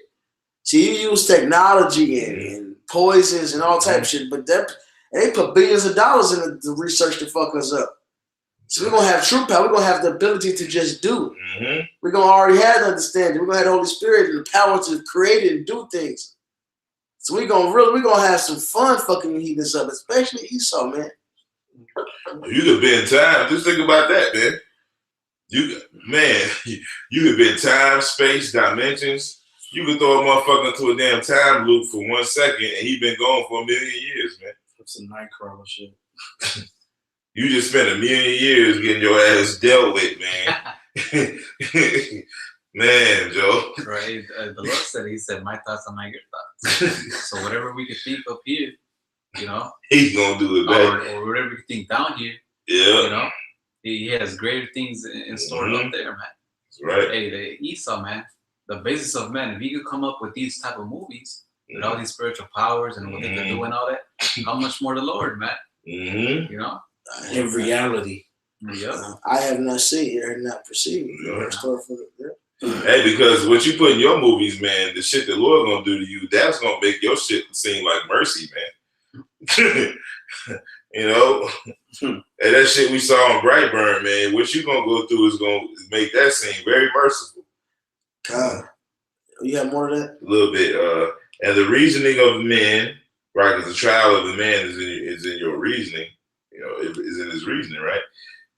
See, you use technology and poisons and all type of shit, but they put billions of dollars in the research to fuck us up. So we're gonna have true power. We're gonna have the ability to just do. Mm-hmm. We're gonna already have the understanding. We're gonna have the Holy Spirit and the power to create and do things. So we're gonna have some fun fucking heating this up, especially Esau, man. You could bend time. Just think about that, man. You could bend time, space, dimensions. You could throw a motherfucker into a damn time loop for 1 second, and he been gone for 1 million years, man. That's some Nightcrawler shit. You just spent 1 million years getting your ass dealt with, man. Man, Joe. Right. The Lord said, he said, my thoughts are not your thoughts. So whatever we can think up here, He's gonna do it back. or whatever we can think down here, Yeah. He has greater things in store up there, man. That's right. Hey, the Esau, man, the basis of man, if he could come up with these type of movies with all these spiritual powers and what they can do and all that, how much more the Lord, man? Mm-hmm. In reality. Yeah. I have not seen or not perceived. Yeah. Hey, because what you put in your movies, man, the shit the Lord gonna do to you, that's gonna make your shit seem like mercy, man. And that shit we saw on Brightburn, man, what you gonna go through is gonna make that seem very merciful. God, you have more of that? A little bit. And the reasoning of men, right? Because the trial of the man is in your reasoning. Is in his reasoning, right?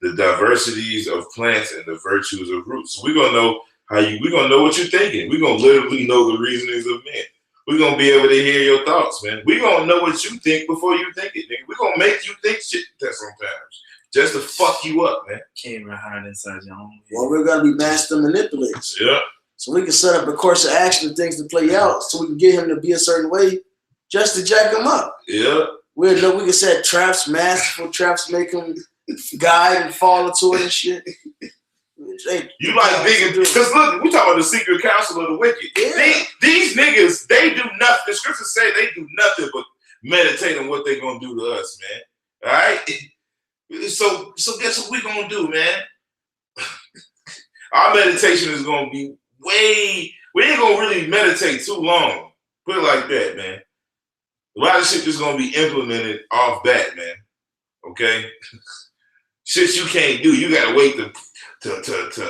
The diversities of plants and the virtues of roots. So we're gonna know we're gonna know what you're thinking. We're gonna literally know the reasonings of men. We're gonna be able to hear your thoughts, man. We're gonna know what you think before you think it, nigga. We're gonna make you think shit that sometimes. Just to fuck you up, man. Can't even hide inside your own head. Well, we're gonna be master manipulators. Yeah. So we can set up a course of action and things to play out so we can get him to be a certain way just to jack him up. Yeah. We can set traps, masterful traps, make him guide and fall into it and shit. You like big, because look, we talking about the secret counsel of the wicked. Yeah. These niggas, they do nothing. The scriptures say they do nothing but meditate on what they gonna do to us, man. All right. So guess what we gonna do, man? Our meditation is gonna be we ain't gonna really meditate too long. Put it like that, man. A lot of shit is gonna be implemented off bat, man. Okay? Shit you can't do. You gotta wait to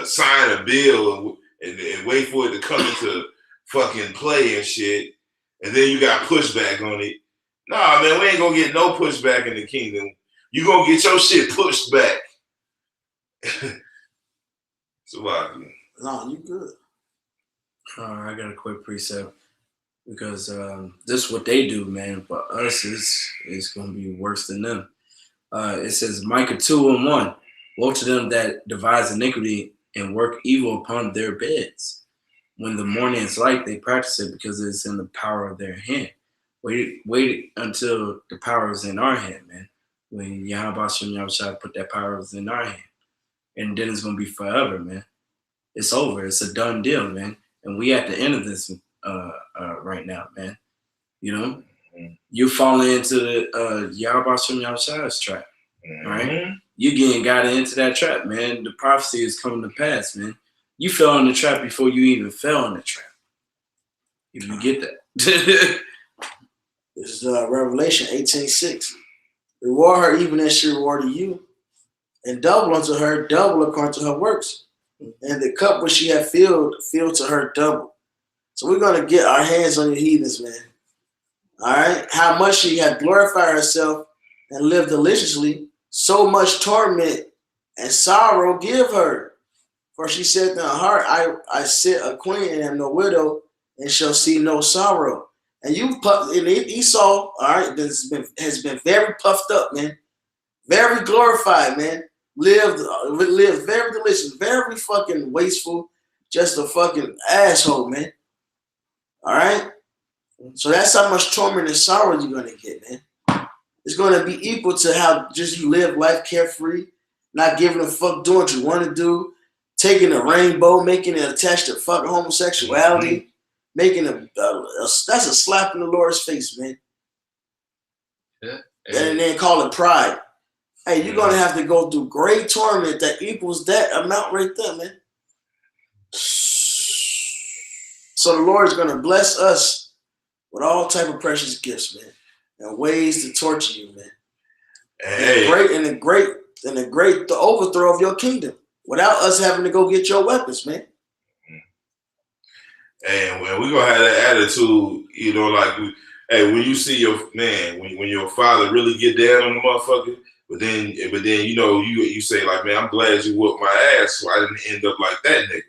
sign a bill and wait for it to come into fucking play and shit. And then you got pushback on it. Nah, man, we ain't gonna get no pushback in the kingdom. You gonna get your shit pushed back. So No, you good. I got a quick precept because this is what they do, man. But us is going to be worse than them. It says Micah 2:1. Woe to them that devise iniquity and work evil upon their beds. When the morning is light, they practice it because it's in the power of their hand. Wait until the power is in our hand, man. When Yahweh Shem Yahushua put that power in our hand. And then it's going to be forever, man. It's over. It's a done deal, man. And we at the end of this right now, man. You falling into the Yahweh Shem Yahushua's trap, right? You getting got into that trap, man. The prophecy is coming to pass, man. You fell in the trap before you even fell in the trap. If you get that. This is Revelation 18:6. Reward her even as she rewarded you, and double unto her, double according to her works. And the cup which she had filled to her double. So we're going to get our hands on your heathens, man. All right? How much she had glorified herself and lived deliciously, so much torment and sorrow give her. For she said in her heart, I sit a queen and am no widow, and shall see no sorrow. And Esau, all right, has been very puffed up, man. Very glorified, man. Lived very delicious, very fucking wasteful, just a fucking asshole, man. All right? So that's how much torment and sorrow you're going to get, man. is going to be equal to how just you live life carefree, not giving a fuck, doing what you want to do, taking a rainbow, making it attached to fucking homosexuality, making that's a slap in the Lord's face, man. Yeah. And then call it pride. Hey, you're going to have to go through great torment that equals that amount right there, man. So the Lord is going to bless us with all type of precious gifts, man, and ways to torture you, man. Hey. The overthrow of your kingdom without us having to go get your weapons, man. And we're gonna have that attitude, you know, like when you see your man, when your father really get down on the motherfucker, but then you know you say like, man, I'm glad you whooped my ass, so I didn't end up like that nigga.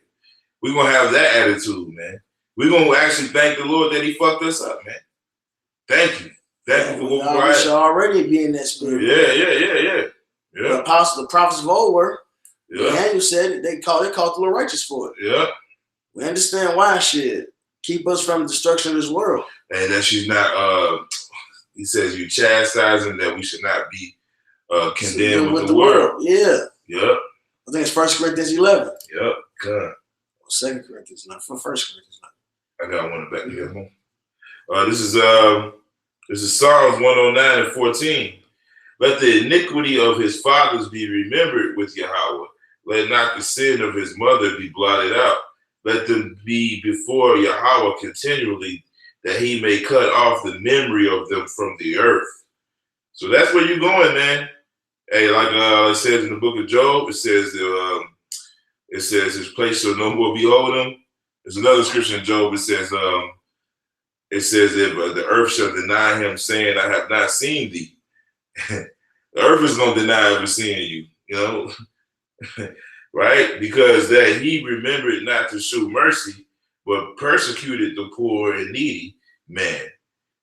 We're gonna have that attitude, man. We're gonna actually thank the Lord that He fucked us up, man. Thank you. Thank you for what we should already be in that spirit. Yeah. The apostles, the prophets of old were. Yeah. Daniel said it, they called the Lord righteous for it. Yeah. We understand why shit keep us from the destruction of this world. And that she's not he says you chastising that we should not be condemned with the world. Yeah. Yep. I think it's 1 Corinthians 11. Yep. Good. 2 Corinthians, not for 1 Corinthians 9. I got one back here. This is Psalms 109 and 14. Let the iniquity of his fathers be remembered with Yahweh. Let not the sin of his mother be blotted out. Let them be before Yahweh continually, that he may cut off the memory of them from the earth. So that's where you're going, man. Hey, like it says in the book of Job, it says his place shall no more behold him. There's another scripture in Job. It says if the earth shall deny him, saying, I have not seen thee. The earth is gonna deny ever seeing you, you know, right? Because that he remembered not to show mercy, but persecuted the poor and needy man,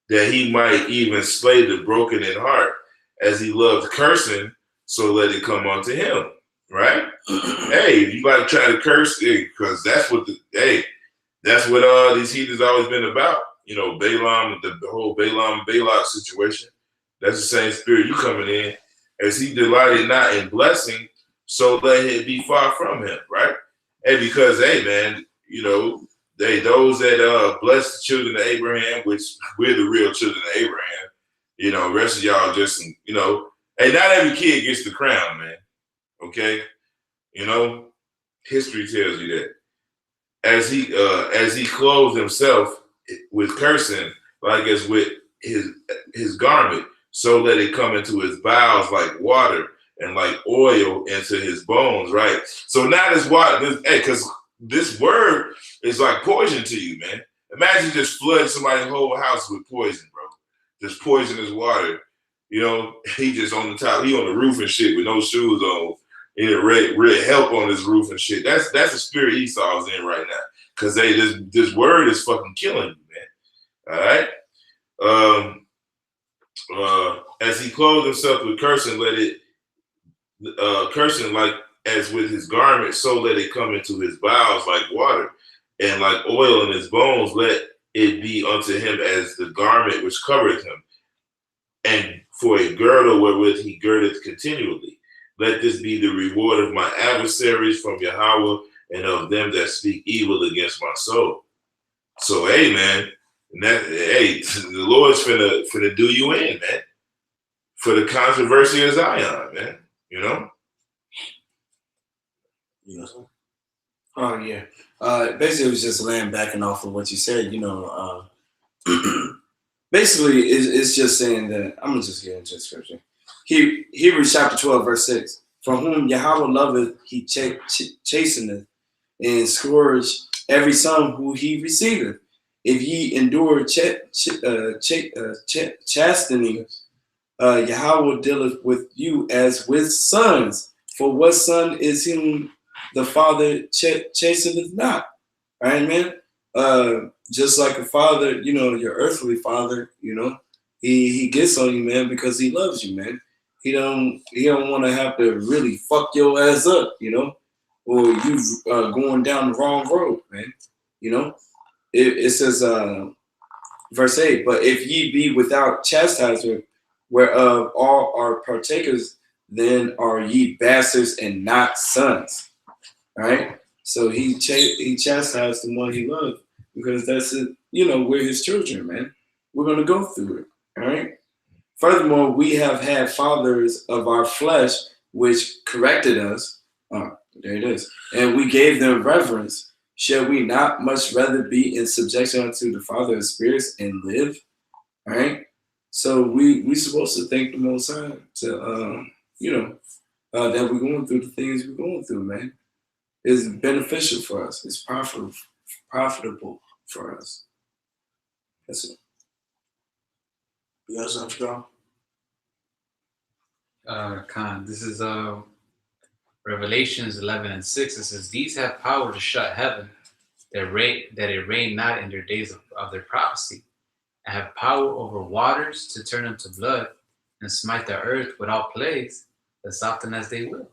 that he might even slay the broken in heart, as he loved cursing, so let it come unto him, right? Hey, if you like try to curse, because that's what these heathens always been about. You know, Balaam, the whole Balaam and Balak situation. That's the same spirit you coming in. As he delighted not in blessing, so let it be far from him, right? And because, hey, man, you know, those that bless the children of Abraham, which we're the real children of Abraham, you know, rest of y'all just, you know, hey, not every kid gets the crown, man. Okay? You know, history tells you that. As he clothed himself with cursing, like as with his garment, so let it come into his bowels like water and like oil into his bones, right? So now this water, because this word is like poison to you, man. Imagine just flooding somebody's whole house with poison, bro. Just poisonous water. You know, he just on the top, he on the roof and shit with no shoes on. He had red help on his roof and shit. That's the spirit Esau's in right now. Because this word is fucking killing you, man. All right? As he clothed himself with cursing, let it cursing like as with his garment, so let it come into his bowels like water, and like oil in his bones, let it be unto him as the garment which covereth him, and for a girdle wherewith he girdeth continually. Let this be the reward of my adversaries from Yahweh, and of them that speak evil against my soul. So, hey, man, the Lord's finna do you in, man, for the controversy of Zion, man. You know? Yes. Oh yeah. Basically, it was just laying backing off of what you said. You know, basically, it's just saying that I'm gonna just get into the scripture. Hebrews chapter 12, verse 6. From whom Yahweh loveth, he chasteneth and scourge every son who he receiveth. If ye endure chastening, Yahweh dealeth with you as with sons. For what son is whom the father chasteneth not? Right, man? Just like a father, you know, your earthly father, you know, he gets on you, man, because he loves you, man. He don't want to have to really fuck your ass up, you know, or you going down the wrong road, man. You know, it says, verse 8, but if ye be without chastisement, whereof all are partakers, then are ye bastards and not sons. All right. So he chastised the one he loved because that's it. You know, we're his children, man. We're gonna go through it. All right. Furthermore, we have had fathers of our flesh which corrected us. Oh, there it is. And we gave them reverence. Shall we not much rather be in subjection unto the Father of spirits and live? All right. So we supposed to thank the Most High to that we're going through the things we're going through, man. It's beneficial for us. It's profitable for us. That's it. You got something strong? Khan, this is Revelations 11:6. It says, "These have power to shut heaven, that it rain not in their days of their prophecy, and have power over waters to turn them to blood, and smite the earth without plagues, as often as they will."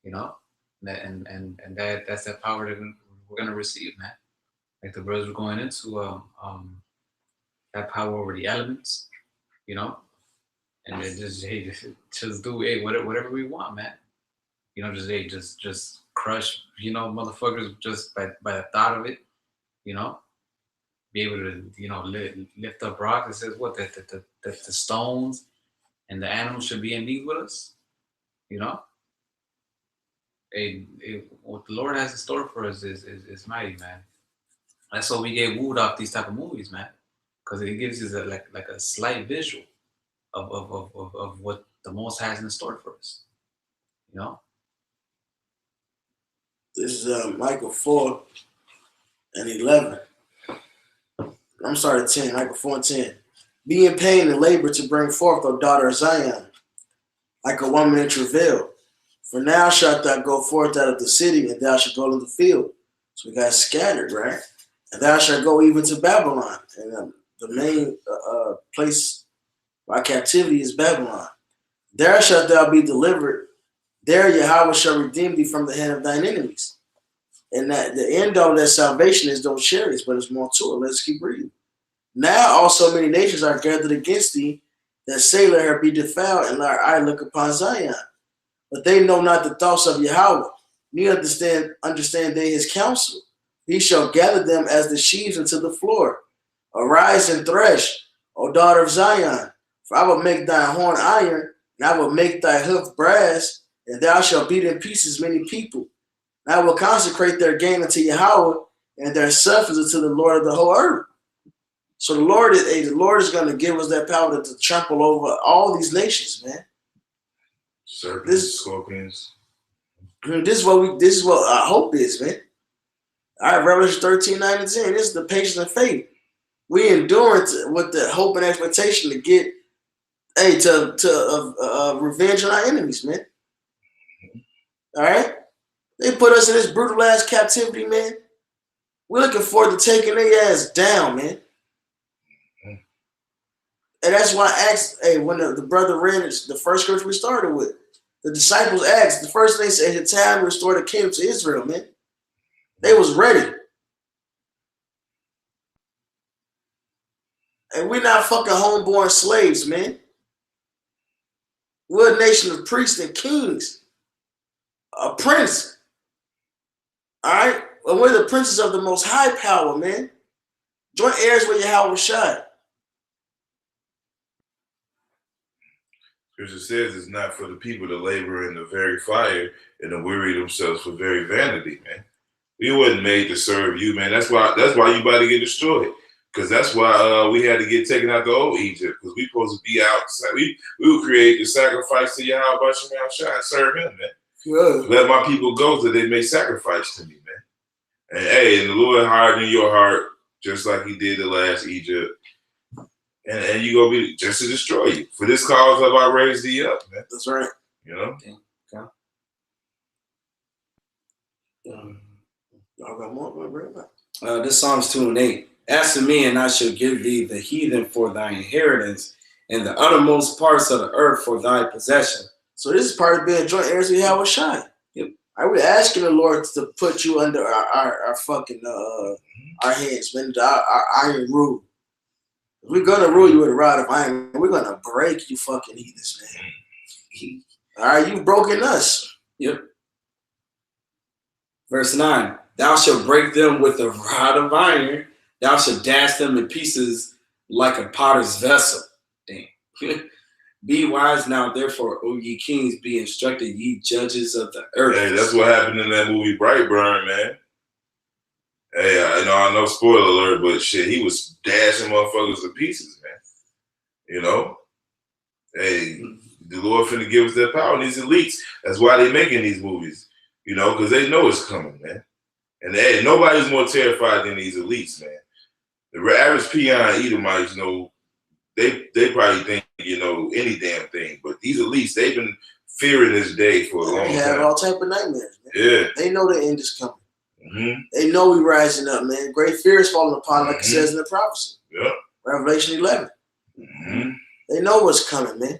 You know, that's that power that we're gonna receive, man. Like the brothers were going into that power over the elements, you know, and then just do whatever we want, man. You know, just crush, you know, motherfuckers just by the thought of it, you know. Be able to, you know, lift up rocks. It says what that the stones and the animals should be in need with us, you know. What the Lord has in store for us is mighty, man. That's why we get wooed off these type of movies, man, because it gives us like a slight visual of what the Most has in store for us, you know. This is Micah 4:11. I'm sorry, 10. Micah 4:10. Be in pain and labor to bring forth, O daughter of Zion, like a woman in travail. For now shalt thou go forth out of the city, and thou shalt go to the field. So we got scattered, right? And thou shalt go even to Babylon. And the main place by captivity is Babylon. There shalt thou be delivered. There Yahweh shall redeem thee from the hand of thine enemies. And that the end of that salvation is those chariots, but it's more to it. Let's keep reading. Now also many nations are gathered against thee, that say, let her be defiled, and let our eye look upon Zion. But they know not the thoughts of Yahweh, neither understand they his counsel. He shall gather them as the sheaves into the floor. Arise and thresh, O daughter of Zion, for I will make thy horn iron, and I will make thy hoof brass, and thou shalt beat in pieces many people. And I will consecrate their gain unto Yahweh, and their substance unto the Lord of the whole earth. So the Lord is going to give us that power to trample over all these nations, man. Serpents, scorpions. This is what our hope is, man. All right, Revelation 13:9-10. This is the patience and faith. We endure with the hope and expectation to get, to revenge on our enemies, man. All right, they put us in this brutal ass captivity, man. We're looking forward to taking their ass down, man. And that's why I asked, when the brother read the first scripture we started with, the disciples asked, the first thing they said, it's time to restore the kingdom to Israel, man. They was ready. And we're not fucking homeborn slaves, man. We're a nation of priests and kings. A prince. All right? And we're the princes of the most high power, man. Joint heirs with Yahweh Shai. Scripture says it's not for the people to labor in the very fire and to weary themselves for very vanity, man. We wasn't made to serve you, man. That's why you about to get destroyed. Because that's why we had to get taken out the old Egypt. Because we supposed to be outside. We were created to sacrifice to Yahweh B'Shem Shai and serve him, man. Good. Let my people go so they may sacrifice to me, man. And the Lord hardened your heart just like he did the last Egypt. And you gonna be just to destroy you. For this cause have I raised thee up, man. That's right. You know? Okay. Y'all got more? This Psalms 2:8. Ask of me, and I shall give thee the heathen for thy inheritance, and the uttermost parts of the earth for thy possession. So this is part of being joint heirs with Yahweh Shai. Yep. I would asking the Lord to put you under our fucking our hands, man, our iron rule. We're gonna rule you with a rod of iron. We're gonna break you fucking heathens, man. All right, you broken us. Yep. Verse 9. Thou shalt break them with a rod of iron. Thou shalt dash them in pieces like a potter's vessel. Damn. Be wise now, therefore, O ye kings, be instructed, ye judges of the earth. Hey, that's what happened in that movie Brightburn, man. Hey, I know, spoiler alert, but shit, he was dashing motherfuckers to pieces, man. You know? Hey, the Lord finna give us that power, these elites. That's why they making these movies, you know, because they know it's coming, man. And hey, nobody's more terrified than these elites, man. The average peon Edomites, you know, they probably think, you know, any damn thing. But these elites, they've been fearing this day for a long time. They have all type of nightmares, man. Yeah. They know the end is coming. Mm-hmm. They know we rising up, man. Great fear is falling upon, like it says in the prophecy. Yeah. Revelation 11. Mm-hmm. They know what's coming, man.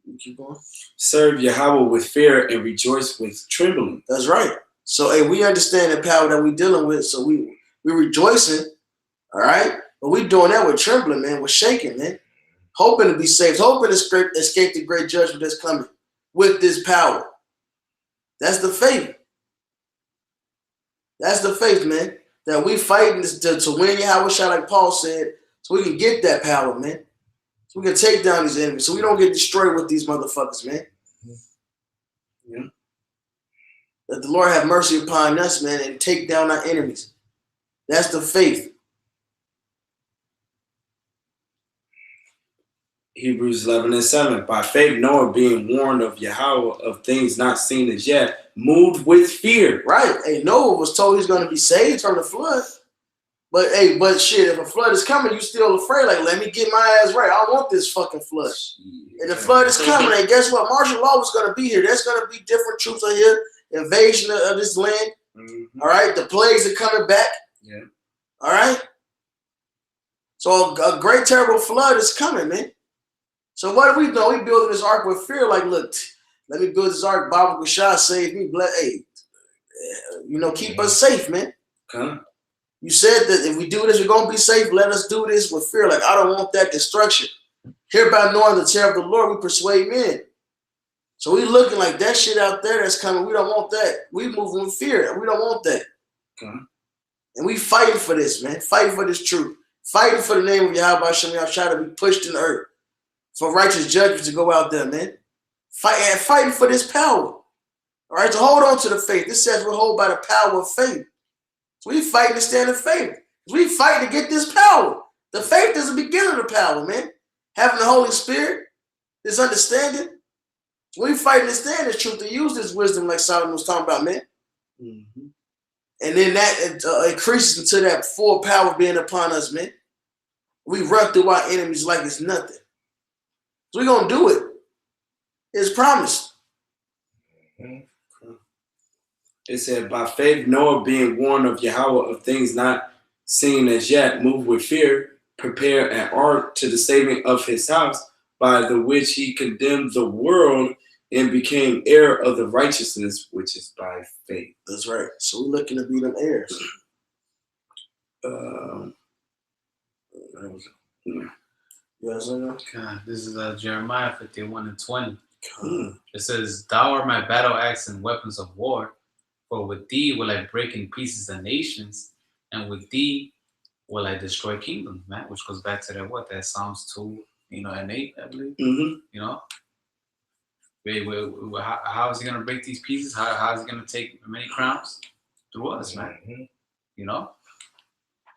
You keep going. Serve Yahweh with fear and rejoice with trembling. That's right. So, hey, we understand the power that we're dealing with, so we rejoicing, all right? But we doing that with trembling, man. We're shaking, man. Hoping to be saved, hoping to escape the great judgment that's coming with this power. That's the faith. That's the faith, man. That we fighting to win Yahweh, like Paul said, so we can get that power, man. So we can take down these enemies, so we don't get destroyed with these motherfuckers, man. Yeah. That the Lord have mercy upon us, man, and take down our enemies. That's the faith. Hebrews 11:7. By faith, Noah, being warned of Yahweh of things not seen as yet, moved with fear. Right. Hey, Noah was told he's going to be saved from the flood. But hey, shit, if a flood is coming, you still afraid. Like, let me get my ass right. I don't want this fucking flood. And the flood is coming. And guess what? Martial law was going to be here. There's going to be different troops out here, invasion of this land. Mm-hmm. All right. The plagues are coming back. Yeah. All right. So a great, terrible flood is coming, man. So what do we do? We building this ark with fear. Like, look, let me build this ark. Baba Gashah saved me. Hey, you know, keep us safe, man. Okay. You said that if we do this, we're going to be safe. Let us do this with fear. Like, I don't want that destruction. Hereby knowing the terror of the Lord, we persuade men. So we looking like that shit out there that's coming. We don't want that. We moving with fear. We don't want that. Okay. And we fighting for this, man. Fighting for this truth. Fighting for the name of Yahweh Hashem Yahshua to be pushed in the earth. For righteous judgments to go out there, man. Fighting for this power. All right, so hold on to the faith. This says we're hold by the power of faith. So we fighting to stand in faith. We fight to get this power. The faith is the beginning of the power, man. Having the Holy Spirit, this understanding. So we fighting to stand this truth, to use this wisdom like Solomon was talking about, man. Mm-hmm. And then that increases into that full power being upon us, man. We run through our enemies like it's nothing. So we're going to do it. It's promised. It said, by faith, Noah, being warned of Yahweh of things not seen as yet, moved with fear, prepared an ark to the saving of his house, by the which he condemned the world and became heir of the righteousness which is by faith. That's right. So we're looking to be them heirs. Yes, I know. God, this is Jeremiah 51:20. It says, "Thou art my battle axe and weapons of war. For with thee will I break in pieces the nations, and with thee will I destroy kingdoms," man. Which goes back to that Psalms 2, and 8, I believe. Mm-hmm. You know, how is he gonna break these pieces? How is he gonna take many crowns? Through us, man. Mm-hmm. You know,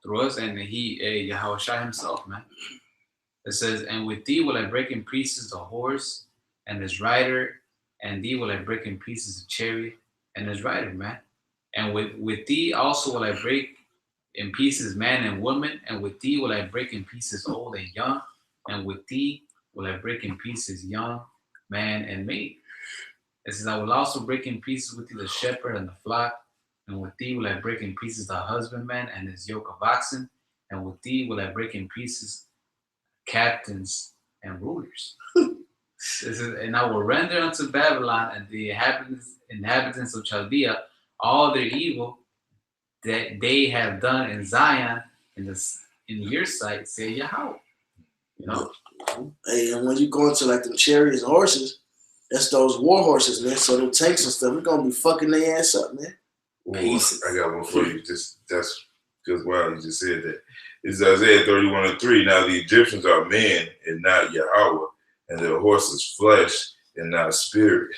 through us, and Yahweh Shai himself, man. It says, "And with thee will I break in pieces the horse and his rider, and thee will I break in pieces the chariot and his rider, man. And with thee also will I break in pieces man and woman, and with thee will I break in pieces old and young, and with thee will I break in pieces young, man and maid." It says, "I will also break in pieces with thee the shepherd and the flock, and with thee will I break in pieces the husbandman and his yoke of oxen, and with thee will I break in pieces captains and rulers." This is, "And I will render unto Babylon and the inhabitants of Chaldea all their evil that they have done in Zion in your sight, say Yahweh." You know? Hey, and when you go into like them chariots and horses, that's those war horses, man. So them tanks and stuff, we're gonna be fucking their ass up, man. Ooh, I got one for you. That's just wow, you just said that. It's Isaiah 31:3. Now the Egyptians are men and not Yahweh, and their horses flesh and not spirit.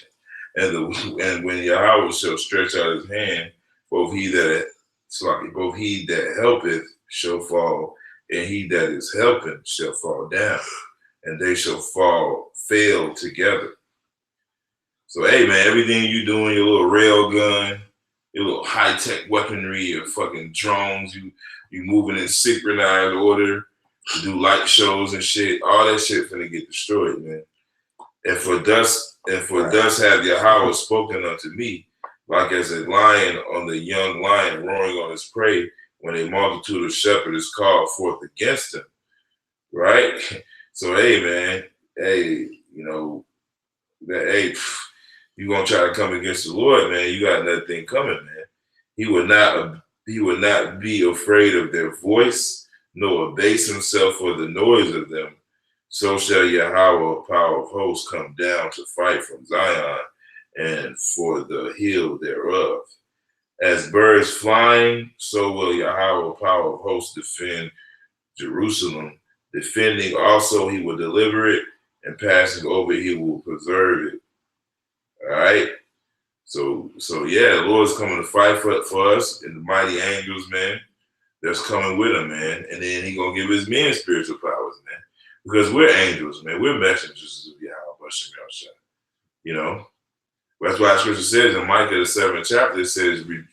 And when Yahweh shall stretch out his hand, both he that helpeth shall fall, and he that is helping shall fall down, and they shall fail together. So hey man, everything you doing, your little rail gun, your little high-tech weaponry, your fucking drones, you moving in synchronized order to do light shows and shit, all that shit finna get destroyed, man. And for thus have Yahweh spoken unto me, like as a lion on the young lion roaring on his prey, when a multitude of shepherds is called forth against him. Right? So hey man, hey, you know, that hey, you gonna try to come against the Lord, man, you got another thing coming, man. He would not be afraid of their voice, nor abase himself for the noise of them. So shall Yahweh, power of hosts, come down to fight from Zion and for the hill thereof. As birds flying, so will Yahweh, power of hosts, defend Jerusalem. Defending also, he will deliver it, and passing over, he will preserve it. All right. So yeah, the Lord's coming to fight for us, and the mighty angels, man, that's coming with him, man. And then he gonna give his men spiritual powers, man. Because we're angels, man. We're messengers of Yahweh. You know? That's why Scripture says in Micah, the 7th chapter, it says, we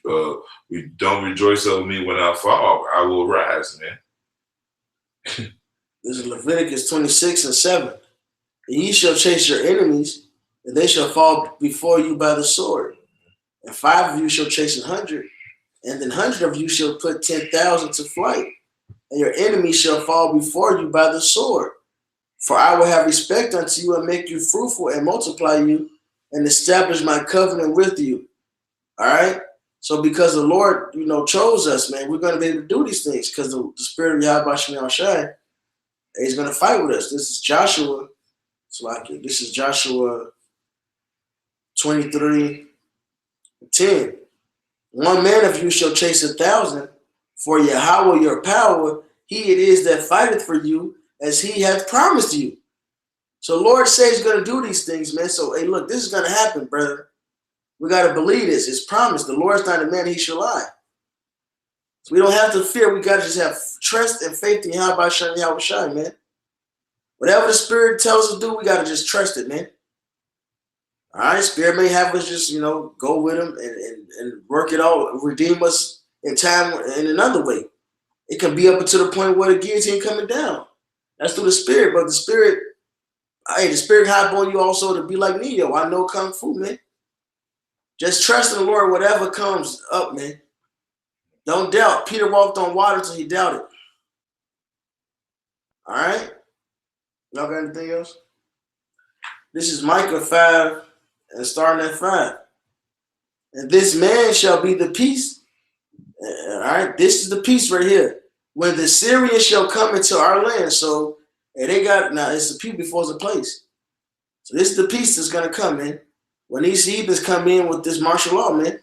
don't rejoice over me when I fall. I will rise, man. This is Leviticus 26:7. And ye shall chase your enemies, and they shall fall before you by the sword. And 5 of you shall chase 100, and then 100 of you shall put 10,000 to flight. And your enemies shall fall before you by the sword. For I will have respect unto you and make you fruitful and multiply you and establish my covenant with you. All right? So because the Lord, you know, chose us, man, we're going to be able to do these things because the Spirit of Yahweh Shem Shai is going to fight with us. This is Joshua. This is Joshua 23:10. 1 man of you shall chase 1,000, for Yahweh your power, he it is that fighteth for you, as he hath promised you. So Lord says he's going to do these things, man. So, hey, look, this is going to happen, brother. We got to believe this. It's promised. The Lord's not a man, he shall lie. So we don't have to fear. We got to just have trust and faith in Yahweh Shai, man. Whatever the Spirit tells us to do, we got to just trust it, man. All right, Spirit may have us just, you know, go with him and work it out, redeem us in time in another way. It can be up until the point where the guillotine coming down. That's through the Spirit, but the Spirit hop on you also to be like Neo. I know Kung Fu, man. Just trust in the Lord, whatever comes up, man. Don't doubt. Peter walked on water until he doubted. All right? Y'all got anything else? This is Micah 5 and starting at 5. And this man shall be the peace. All right? This is the peace right here. When the Syrians shall come into our land. So, and they got, now it's the people before it's a place. So this is the peace that's going to come, man. When these heathens come in with this martial law, man.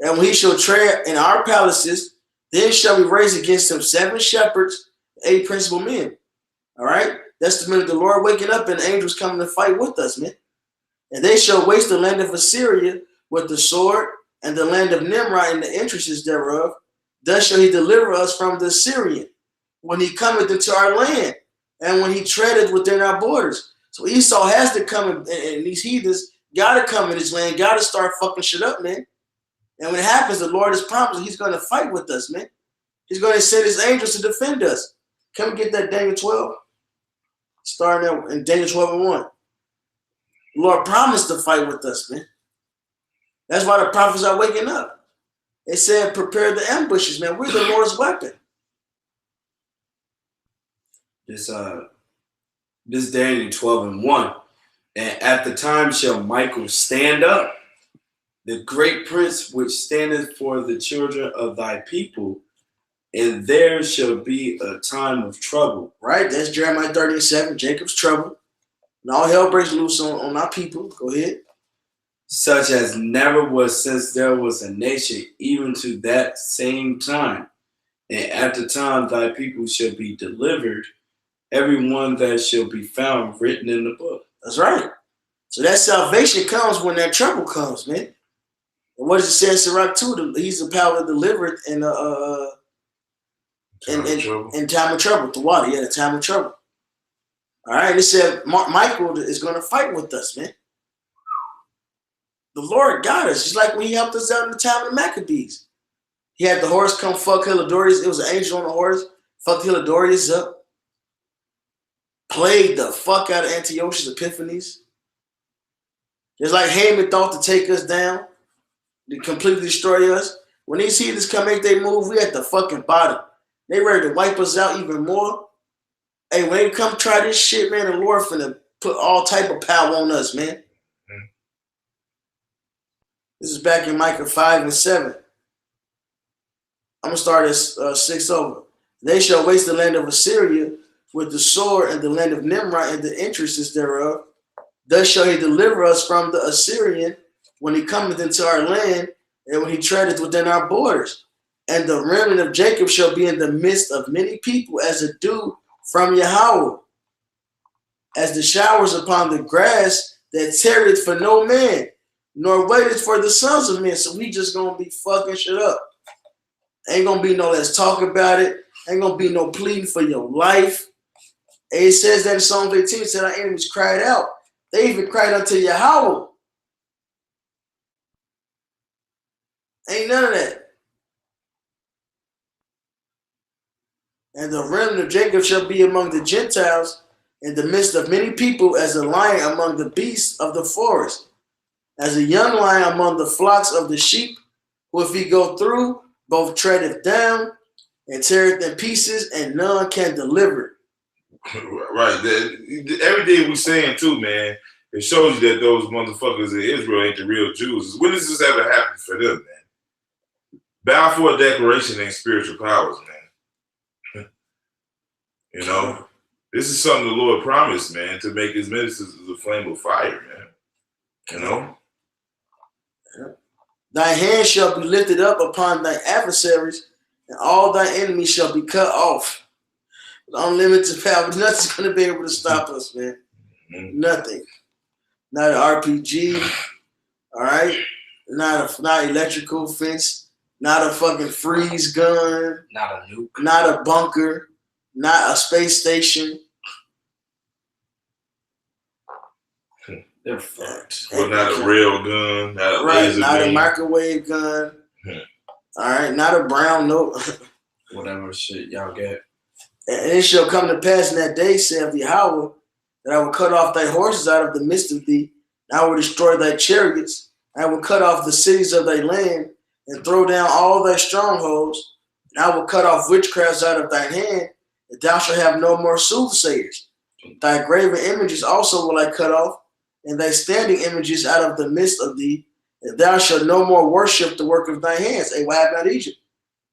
And when he shall tread in our palaces, then shall we raise against him 7 shepherds, 8 principal men. All right? That's the minute the Lord waking up and angels coming to fight with us, man. And they shall waste the land of Assyria with the sword, and the land of Nimrod and the entrances thereof. Thus shall he deliver us from the Syrian, when he cometh into our land, and when he treadeth within our borders. So Esau has to come, and these heathens got to come in his land, got to start fucking shit up, man. And when it happens, the Lord has promised he's going to fight with us, man. He's going to send his angels to defend us. Come and get that Daniel 12. Starting out in Daniel 12:1. The Lord promised to fight with us, man. That's why the prophets are waking up. They said, prepare the ambushes, man. We're the Lord's weapon. This Daniel 12:1. And at the time shall Michael stand up, the great prince which standeth for the children of thy people, and there shall be a time of trouble, Right? That's Jeremiah 30:7, Jacob's trouble. And all hell breaks loose on our people. Go ahead. such as never was since there was a nation, even to that same time. And at the time thy people shall be delivered, every one that shall be found written in the book. That's right. So that salvation comes when that trouble comes, man. And what does it say in Sirach 2? He's the power that delivered in time of trouble. The water, yeah, the time of trouble. All right, it said Michael is going to fight with us, man. The Lord got us, just like when he helped us out in the time of the Maccabees. He had the horse come fuck Heliodorus. It was an angel on the horse. Fucked Heliodorus up. Played the fuck out of Antiochus Epiphanes. Just like Haman thought to take us down, to completely destroy us. When these heathens come make their move, we at the fucking bottom. They ready to wipe us out even more. Hey, when they come try this shit, man, the Lord finna put all type of power on us, man. Mm-hmm. This is back in Micah 5:7. I'm gonna start at 6 over. They shall waste the land of Assyria with the sword, and the land of Nimrod and the entrances thereof. Thus shall he deliver us from the Assyrian when he cometh into our land, and when he treadeth within our borders. And the remnant of Jacob shall be in the midst of many people, as a dew from Yahweh, as the showers upon the grass that tarrieth for no man, nor waiteth for the sons of men. So we just gonna be fucking shit up. Ain't gonna be no let's talk about it. Ain't gonna be no pleading for your life. And it says that in Psalm 18, it said our enemies cried out. They even cried unto Yahweh. Ain't none of that. And the remnant of Jacob shall be among the Gentiles in the midst of many people, as a lion among the beasts of the forest, as a young lion among the flocks of the sheep, who if he go through, both treadeth down and teareth in pieces, and none can deliver. Right. Everything we saying too, man, it shows you that those motherfuckers in Israel ain't the real Jews. When does this ever happen for them, man? Balfour Declaration ain't spiritual powers, man. You know, this is something the Lord promised, man, to make his ministers as a flame of fire, man. You know? Thy hand shall be lifted up upon thy adversaries, and all thy enemies shall be cut off. With unlimited power, nothing's going to be able to stop us, man. Mm-hmm. Nothing. Not an RPG, all right? Not electrical fence, not a fucking freeze gun, not a nuke, not a bunker, not a space station. They're fucked. Well, not a real gun, not a laser not gun. A microwave gun. All right, not a brown note. Whatever shit y'all get. And it shall come to pass in that day, saith Yahweh, that I will cut off thy horses out of the midst of thee, and I will destroy thy chariots, and I will cut off the cities of thy land, and throw down all thy strongholds, and I will cut off witchcrafts out of thine hand, and thou shalt have no more soothsayers. Thy graven images also will I cut off, and thy standing images out of the midst of thee, and thou shalt no more worship the work of thy hands. Hey, what happened at Egypt?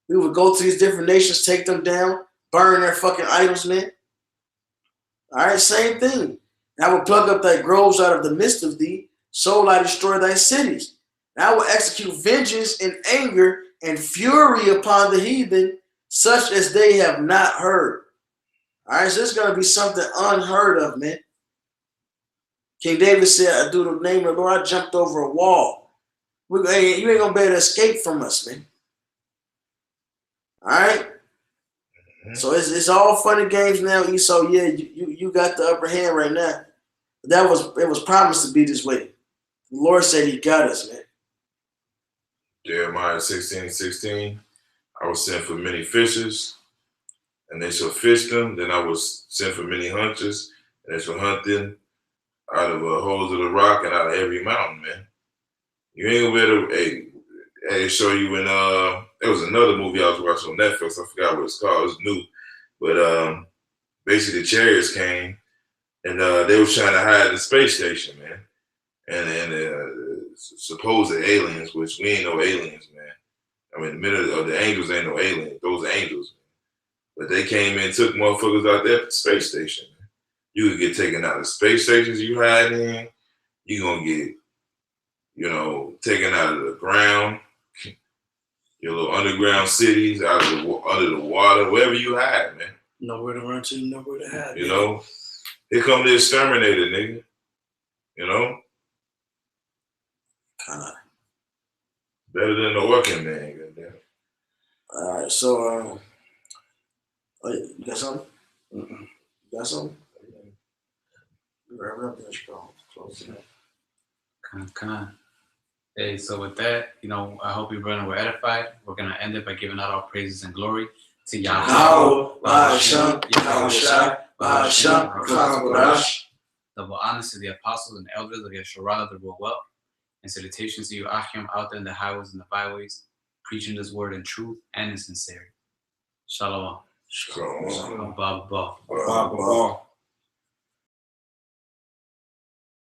We would go to these different nations, take them down, burn their fucking idols, man. All right, same thing. And I will plug up thy groves out of the midst of thee, so will I destroy thy cities. And I will execute vengeance and anger and fury upon the heathen, such as they have not heard. All right, so it's going to be something unheard of, man. King David said, I do the name of the Lord, I jumped over a wall. You ain't going to be able to escape from us, man. All right? Mm-hmm. So it's all fun and games now, Esau. Yeah, you got the upper hand right now. It was promised to be this way. The Lord said he got us, man. Jeremiah 16:16. I will send for many fishers, and they shall fish them. Then I will send for many hunters, and they shall hunt them out of holes of the rock and out of every mountain, man. You ain't gonna be able to, hey, show you when there was another movie I was watching on Netflix. I forgot what it's called. It was new, but basically the chariots came and they was trying to hide the space station, man. And supposed aliens, which we ain't no aliens, man. I mean, the minute of the angels ain't no aliens. Those are angels. But they came in, took motherfuckers out there at the space station. You could get taken out of the space stations you hide in. You gonna get, taken out of the ground. Your little underground cities, out of under the water, wherever you hide, man. Nowhere to run to, nowhere to hide. Here come the exterminator, nigga. Kind of. Better than the working man, goddamn. All right, so you got something? You got something? Wrap it up, then close it up. Con. Hey, so with that, I hope you were edified. We're gonna end it by giving out all praises and glory to Yahweh. Double honors to the apostles and elders of Yeshua, the rule well. And salutations to you, Achim, out there in the highways and the byways, preaching this word in truth and in sincerity. Shalom. Shalom. Ba, ba. Ba, ba, ba.